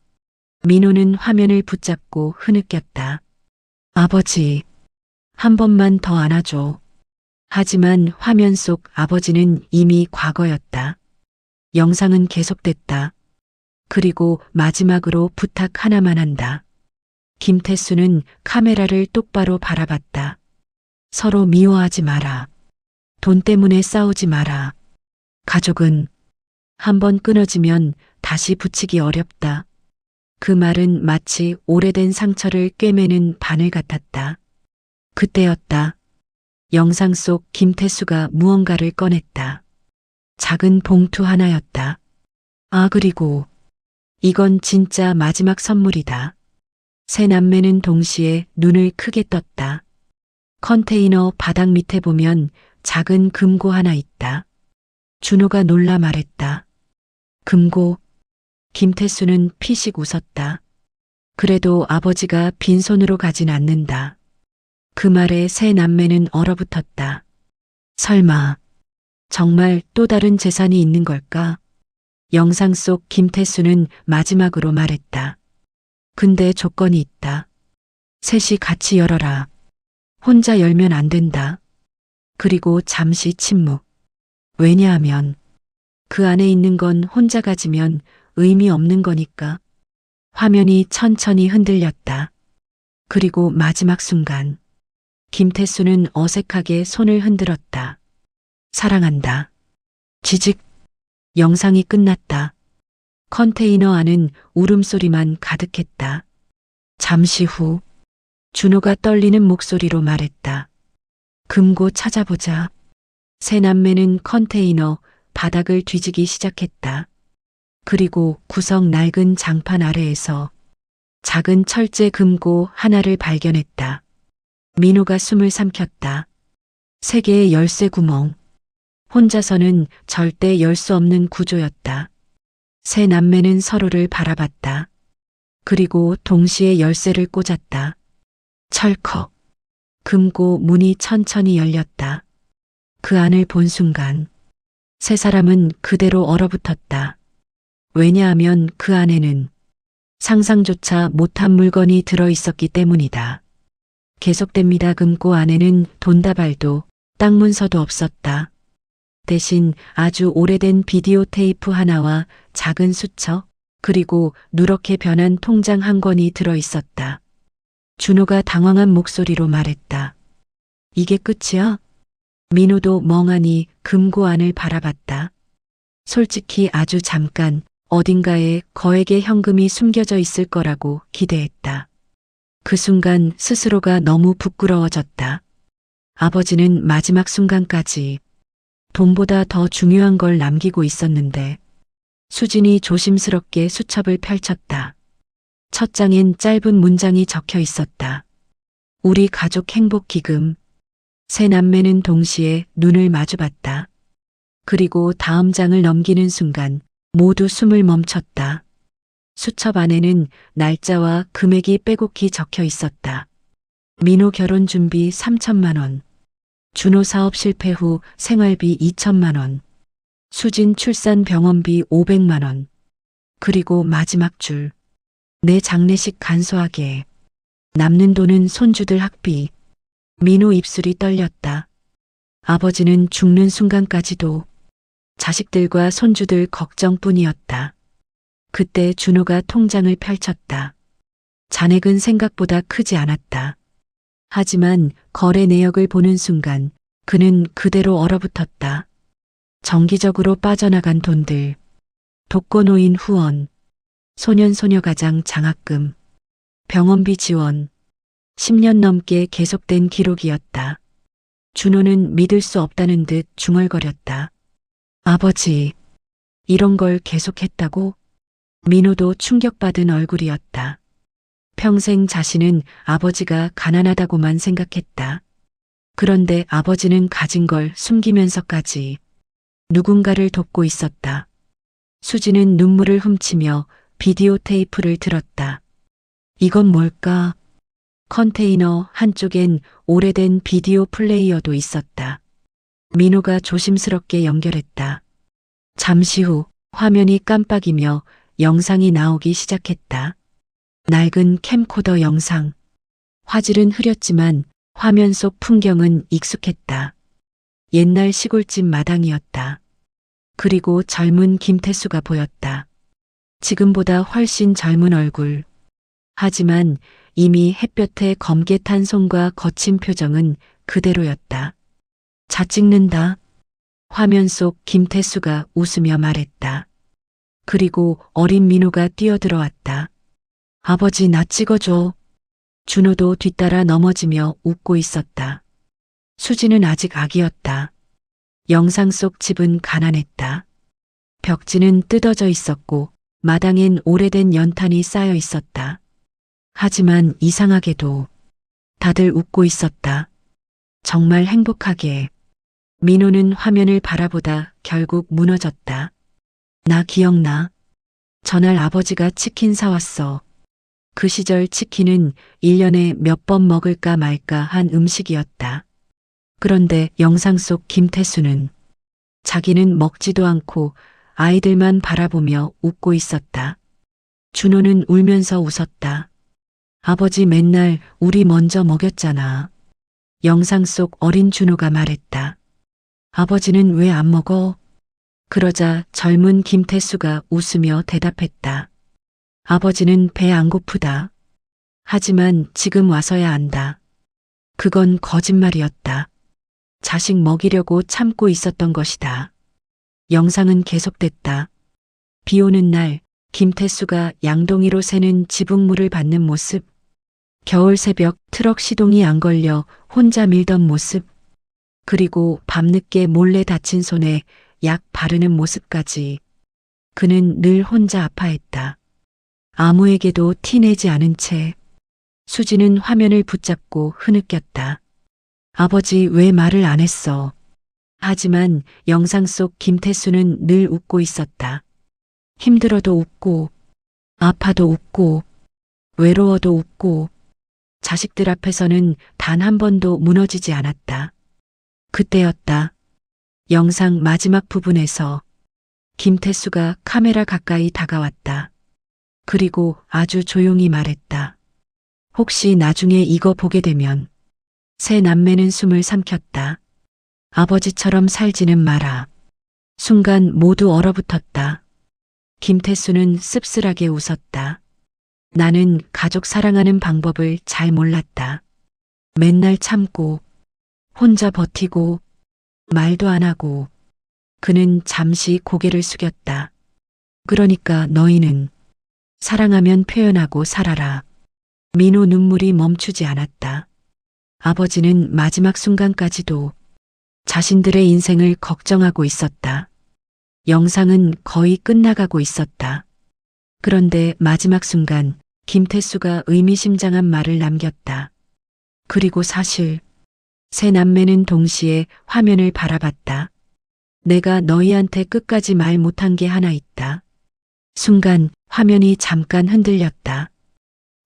민호는 화면을 붙잡고 흐느꼈다. 아버지, 한 번만 더 안아줘. 하지만 화면 속 아버지는 이미 과거였다. 영상은 계속됐다. 그리고 마지막으로 부탁 하나만 한다. 김태수는 카메라를 똑바로 바라봤다. 서로 미워하지 마라. 돈 때문에 싸우지 마라. 가족은 한번 끊어지면 다시 붙이기 어렵다. 그 말은 마치 오래된 상처를 꿰매는 바늘 같았다. 그때였다. 영상 속 김태수가 무언가를 꺼냈다. 작은 봉투 하나였다. 아, 그리고 이건 진짜 마지막 선물이다. 세 남매는 동시에 눈을 크게 떴다. 컨테이너 바닥 밑에 보면 작은 금고 하나 있다. 준호가 놀라 말했다. 금고? 김태수는 피식 웃었다. 그래도 아버지가 빈손으로 가진 않는다. 그 말에 세 남매는 얼어붙었다. 설마 정말 또 다른 재산이 있는 걸까? 영상 속 김태수는 마지막으로 말했다. 근데 조건이 있다. 셋이 같이 열어라. 혼자 열면 안 된다. 그리고 잠시 침묵. 왜냐하면 그 안에 있는 건 혼자 가지면 의미 없는 거니까. 화면이 천천히 흔들렸다. 그리고 마지막 순간 김태수는 어색하게 손을 흔들었다. 사랑한다. 지직. 영상이 끝났다. 컨테이너 안은 울음소리만 가득했다. 잠시 후 준호가 떨리는 목소리로 말했다. 금고 찾아보자. 세 남매는 컨테이너 바닥을 뒤지기 시작했다. 그리고 구석 낡은 장판 아래에서 작은 철제 금고 하나를 발견했다. 민호가 숨을 삼켰다. 세 개의 열쇠 구멍. 혼자서는 절대 열 수 없는 구조였다. 세 남매는 서로를 바라봤다. 그리고 동시에 열쇠를 꽂았다. 철컥. 금고 문이 천천히 열렸다. 그 안을 본 순간 세 사람은 그대로 얼어붙었다. 왜냐하면 그 안에는 상상조차 못한 물건이 들어있었기 때문이다. 계속됩니다. 금고 안에는 돈다발도 땅 문서도 없었다. 대신 아주 오래된 비디오 테이프 하나와 작은 수첩, 그리고 누렇게 변한 통장 한 권이 들어있었다. 준호가 당황한 목소리로 말했다. 이게 끝이야? 민호도 멍하니 금고 안을 바라봤다. 솔직히 아주 잠깐 어딘가에 거액의 현금이 숨겨져 있을 거라고 기대했다. 그 순간 스스로가 너무 부끄러워졌다. 아버지는 마지막 순간까지 돈보다 더 중요한 걸 남기고 있었는데 수진이 조심스럽게 수첩을 펼쳤다. 첫 장엔 짧은 문장이 적혀 있었다. 우리 가족 행복기금. 세 남매는 동시에 눈을 마주봤다. 그리고 다음 장을 넘기는 순간 모두 숨을 멈췄다. 수첩 안에는 날짜와 금액이 빼곡히 적혀 있었다. 민호 결혼 준비 3천만 원. 준호 사업 실패 후 생활비 2천만 원. 수진 출산 병원비 500만 원. 그리고 마지막 줄. 내 장례식 간소하게. 남는 돈은 손주들 학비. 민호 입술이 떨렸다. 아버지는 죽는 순간까지도 자식들과 손주들 걱정뿐이었다. 그때 준호가 통장을 펼쳤다. 잔액은 생각보다 크지 않았다. 하지만 거래 내역을 보는 순간 그는 그대로 얼어붙었다. 정기적으로 빠져나간 돈들, 독거노인 후원, 소년소녀가장 장학금, 병원비 지원, 10년 넘게 계속된 기록이었다. 준호는 믿을 수 없다는 듯 중얼거렸다. 아버지, 이런 걸 계속했다고? 민호도 충격받은 얼굴이었다. 평생 자신은 아버지가 가난하다고만 생각했다. 그런데 아버지는 가진 걸 숨기면서까지 누군가를 돕고 있었다. 수지는 눈물을 훔치며 비디오 테이프를 들었다. 이건 뭘까? 컨테이너 한쪽엔 오래된 비디오 플레이어도 있었다. 민호가 조심스럽게 연결했다. 잠시 후 화면이 깜빡이며 영상이 나오기 시작했다. 낡은 캠코더 영상. 화질은 흐렸지만 화면 속 풍경은 익숙했다. 옛날 시골집 마당이었다. 그리고 젊은 김태수가 보였다. 지금보다 훨씬 젊은 얼굴. 하지만 이미 햇볕에 검게 탄 손과 거친 표정은 그대로였다. 자 찍는다. 화면 속 김태수가 웃으며 말했다. 그리고 어린 민호가 뛰어들어왔다. 아버지 나 찍어줘. 준호도 뒤따라 넘어지며 웃고 있었다. 수지는 아직 아기였다. 영상 속 집은 가난했다. 벽지는 뜯어져 있었고 마당엔 오래된 연탄이 쌓여 있었다. 하지만 이상하게도 다들 웃고 있었다. 정말 행복하게. 민호는 화면을 바라보다 결국 무너졌다. 나 기억나. 전날 아버지가 치킨 사왔어. 그 시절 치킨은 1년에 몇 번 먹을까 말까 한 음식이었다. 그런데 영상 속 김태수는 자기는 먹지도 않고 아이들만 바라보며 웃고 있었다. 준호는 울면서 웃었다. 아버지 맨날 우리 먼저 먹였잖아. 영상 속 어린 준호가 말했다. 아버지는 왜 안 먹어? 그러자 젊은 김태수가 웃으며 대답했다. 아버지는 배 안 고프다. 하지만 지금 와서야 안다. 그건 거짓말이었다. 자식 먹이려고 참고 있었던 것이다. 영상은 계속됐다. 비 오는 날 김태수가 양동이로 새는 지붕물을 받는 모습, 겨울 새벽 트럭 시동이 안 걸려 혼자 밀던 모습, 그리고 밤늦게 몰래 다친 손에 약 바르는 모습까지. 그는 늘 혼자 아파했다. 아무에게도 티내지 않은 채. 수지는 화면을 붙잡고 흐느꼈다. 아버지 왜 말을 안 했어? 하지만 영상 속 김태수는 늘 웃고 있었다. 힘들어도 웃고, 아파도 웃고, 외로워도 웃고, 자식들 앞에서는 단 한 번도 무너지지 않았다. 그때였다. 영상 마지막 부분에서 김태수가 카메라 가까이 다가왔다. 그리고 아주 조용히 말했다. 혹시 나중에 이거 보게 되면. 세 남매는 숨을 삼켰다. 아버지처럼 살지는 마라. 순간 모두 얼어붙었다. 김태수는 씁쓸하게 웃었다. 나는 가족 사랑하는 방법을 잘 몰랐다. 맨날 참고, 혼자 버티고, 말도 안 하고. 그는 잠시 고개를 숙였다. 그러니까 너희는 사랑하면 표현하고 살아라. 민호 눈물이 멈추지 않았다. 아버지는 마지막 순간까지도 자신들의 인생을 걱정하고 있었다. 영상은 거의 끝나가고 있었다. 그런데 마지막 순간 김태수가 의미심장한 말을 남겼다. 그리고 사실 세 남매는 동시에 화면을 바라봤다. 내가 너희한테 끝까지 말 못한 게 하나 있다. 순간 화면이 잠깐 흔들렸다.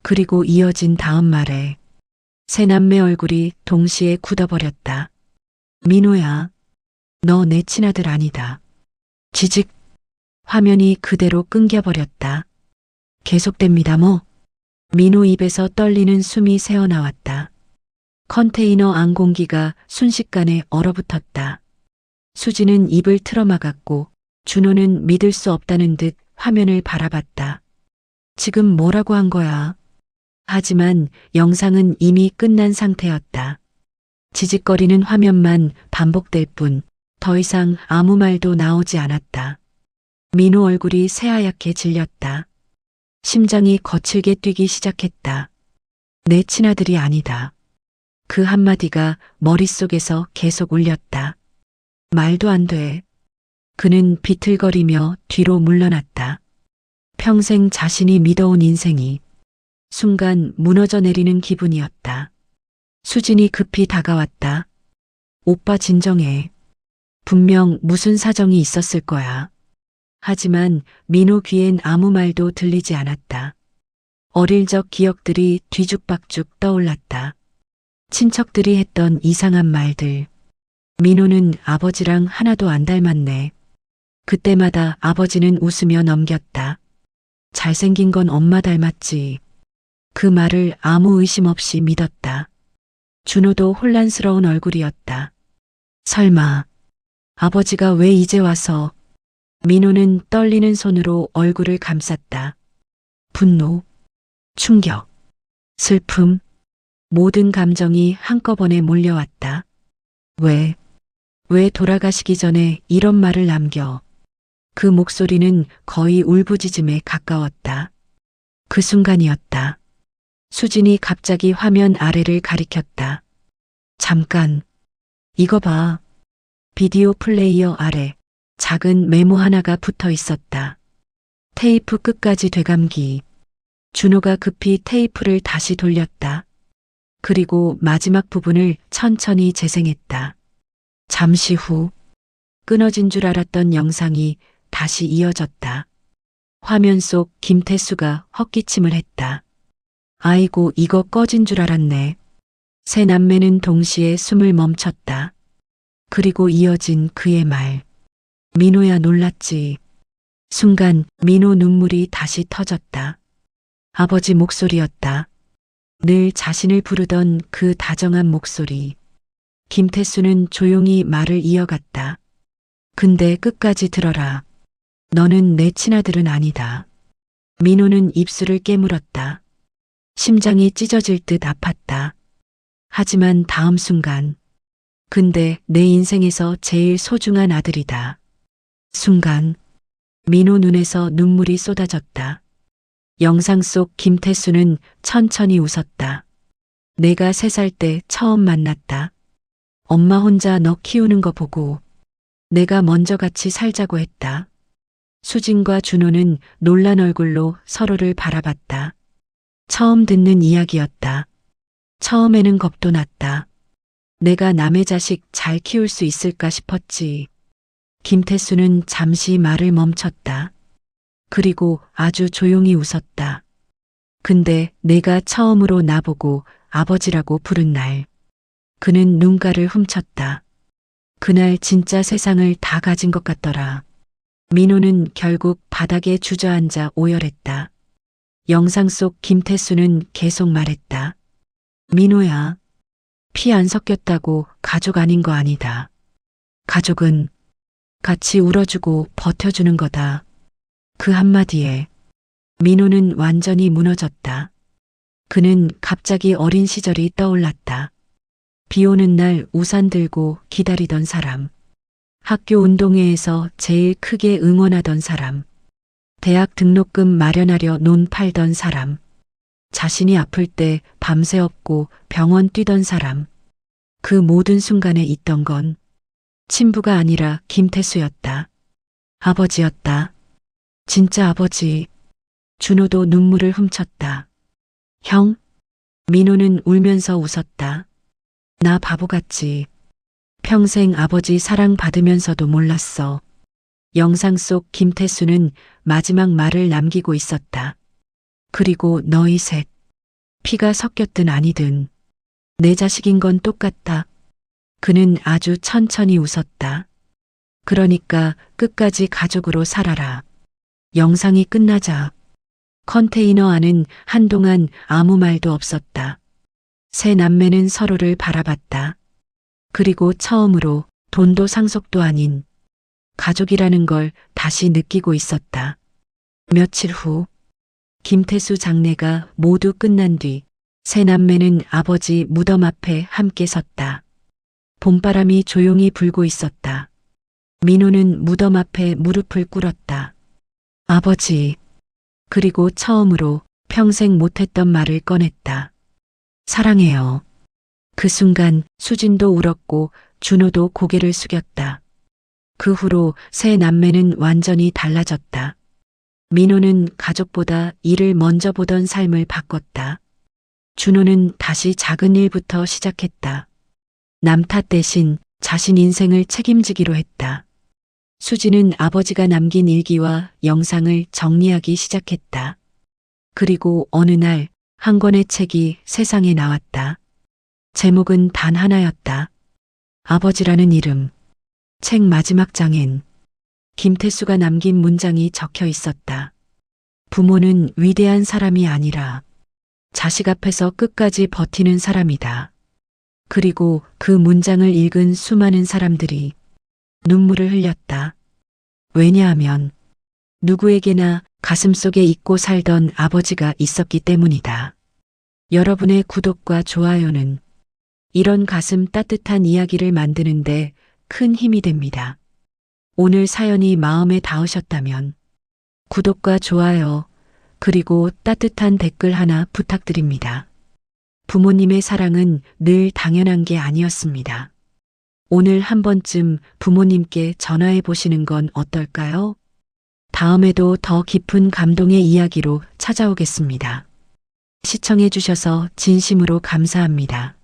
그리고 이어진 다음 말에 세 남매 얼굴이 동시에 굳어버렸다. 민호야, 너 내 친아들 아니다. 지직. 화면이 그대로 끊겨버렸다. 계속됩니다 뭐. 민호 입에서 떨리는 숨이 새어나왔다. 컨테이너 안 공기가 순식간에 얼어붙었다. 수지는 입을 틀어막았고 준호는 믿을 수 없다는 듯 화면을 바라봤다. 지금 뭐라고 한 거야? 하지만 영상은 이미 끝난 상태였다. 지직거리는 화면만 반복될 뿐 더 이상 아무 말도 나오지 않았다. 민호 얼굴이 새하얗게 질렸다. 심장이 거칠게 뛰기 시작했다. 내 친아들이 아니다. 그 한마디가 머릿속에서 계속 울렸다. 말도 안 돼. 그는 비틀거리며 뒤로 물러났다. 평생 자신이 믿어온 인생이 순간 무너져 내리는 기분이었다. 수진이 급히 다가왔다. 오빠 진정해. 분명 무슨 사정이 있었을 거야. 하지만 민호 귀엔 아무 말도 들리지 않았다. 어릴 적 기억들이 뒤죽박죽 떠올랐다. 친척들이 했던 이상한 말들. 민호는 아버지랑 하나도 안 닮았네. 그때마다 아버지는 웃으며 넘겼다. 잘생긴 건 엄마 닮았지. 그 말을 아무 의심 없이 믿었다. 준호도 혼란스러운 얼굴이었다. 설마 아버지가 왜 이제 와서. 민호는 떨리는 손으로 얼굴을 감쌌다. 분노, 충격, 슬픔, 모든 감정이 한꺼번에 몰려왔다. 왜 돌아가시기 전에 이런 말을 남겨. 그 목소리는 거의 울부짖음에 가까웠다. 그 순간이었다. 수진이 갑자기 화면 아래를 가리켰다. 잠깐, 이거 봐. 비디오 플레이어 아래 작은 메모 하나가 붙어 있었다. 테이프 끝까지 되감기. 준호가 급히 테이프를 다시 돌렸다. 그리고 마지막 부분을 천천히 재생했다. 잠시 후 끊어진 줄 알았던 영상이 다시 이어졌다. 화면 속 김태수가 헛기침을 했다. 아이고 이거 꺼진 줄 알았네. 세 남매는 동시에 숨을 멈췄다. 그리고 이어진 그의 말. 민호야 놀랐지. 순간 민호 눈물이 다시 터졌다. 아버지 목소리였다. 늘 자신을 부르던 그 다정한 목소리. 김태수는 조용히 말을 이어갔다. 근데 끝까지 들어라. 너는 내 친아들은 아니다. 민호는 입술을 깨물었다. 심장이 찢어질 듯 아팠다. 하지만 다음 순간. 근데 내 인생에서 제일 소중한 아들이다. 순간. 민호 눈에서 눈물이 쏟아졌다. 영상 속 김태수는 천천히 웃었다. 내가 3살 때 처음 만났다. 엄마 혼자 너 키우는 거 보고 내가 먼저 같이 살자고 했다. 수진과 준호는 놀란 얼굴로 서로를 바라봤다. 처음 듣는 이야기였다. 처음에는 겁도 났다. 내가 남의 자식 잘 키울 수 있을까 싶었지. 김태수는 잠시 말을 멈췄다. 그리고 아주 조용히 웃었다. 근데 내가 처음으로 나보고 아버지라고 부른 날, 그는 눈가를 훔쳤다. 그날 진짜 세상을 다 가진 것 같더라. 민호는 결국 바닥에 주저앉아 오열했다. 영상 속 김태수는 계속 말했다. 민호야, 피 안 섞였다고 가족 아닌 거 아니다. 가족은 같이 울어주고 버텨주는 거다. 그 한마디에 민호는 완전히 무너졌다. 그는 갑자기 어린 시절이 떠올랐다. 비 오는 날 우산 들고 기다리던 사람. 학교 운동회에서 제일 크게 응원하던 사람. 대학 등록금 마련하려 논 팔던 사람. 자신이 아플 때 밤새 업고 병원 뛰던 사람. 그 모든 순간에 있던 건 친부가 아니라 김태수였다. 아버지였다. 진짜 아버지. 준호도 눈물을 훔쳤다. 형? 민호는 울면서 웃었다. 나 바보같지. 평생 아버지 사랑받으면서도 몰랐어. 영상 속 김태수는 마지막 말을 남기고 있었다. 그리고 너희 셋. 피가 섞였든 아니든 내 자식인 건 똑같다. 그는 아주 천천히 웃었다. 그러니까 끝까지 가족으로 살아라. 영상이 끝나자 컨테이너 안은 한동안 아무 말도 없었다. 세 남매는 서로를 바라봤다. 그리고 처음으로 돈도 상속도 아닌 가족이라는 걸 다시 느끼고 있었다. 며칠 후 김태수 장례가 모두 끝난 뒤 세 남매는 아버지 무덤 앞에 함께 섰다. 봄바람이 조용히 불고 있었다. 민호는 무덤 앞에 무릎을 꿇었다. 아버지. 그리고 처음으로 평생 못했던 말을 꺼냈다. 사랑해요. 그 순간 수진도 울었고 준호도 고개를 숙였다. 그 후로 세 남매는 완전히 달라졌다. 민호는 가족보다 일을 먼저 보던 삶을 바꿨다. 준호는 다시 작은 일부터 시작했다. 남 탓 대신 자신 인생을 책임지기로 했다. 수지는 아버지가 남긴 일기와 영상을 정리하기 시작했다. 그리고 어느 날 한 권의 책이 세상에 나왔다. 제목은 단 하나였다. 아버지라는 이름. 책 마지막 장엔 김태수가 남긴 문장이 적혀 있었다. 부모는 위대한 사람이 아니라 자식 앞에서 끝까지 버티는 사람이다. 그리고 그 문장을 읽은 수많은 사람들이 눈물을 흘렸다. 왜냐하면 누구에게나 가슴속에 잊고 살던 아버지가 있었기 때문이다. 여러분의 구독과 좋아요는 이런 가슴 따뜻한 이야기를 만드는데 큰 힘이 됩니다. 오늘 사연이 마음에 닿으셨다면 구독과 좋아요 그리고 따뜻한 댓글 하나 부탁드립니다. 부모님의 사랑은 늘 당연한 게 아니었습니다. 오늘 한 번쯤 부모님께 전화해 보시는 건 어떨까요? 다음에도 더 깊은 감동의 이야기로 찾아오겠습니다. 시청해 주셔서 진심으로 감사합니다.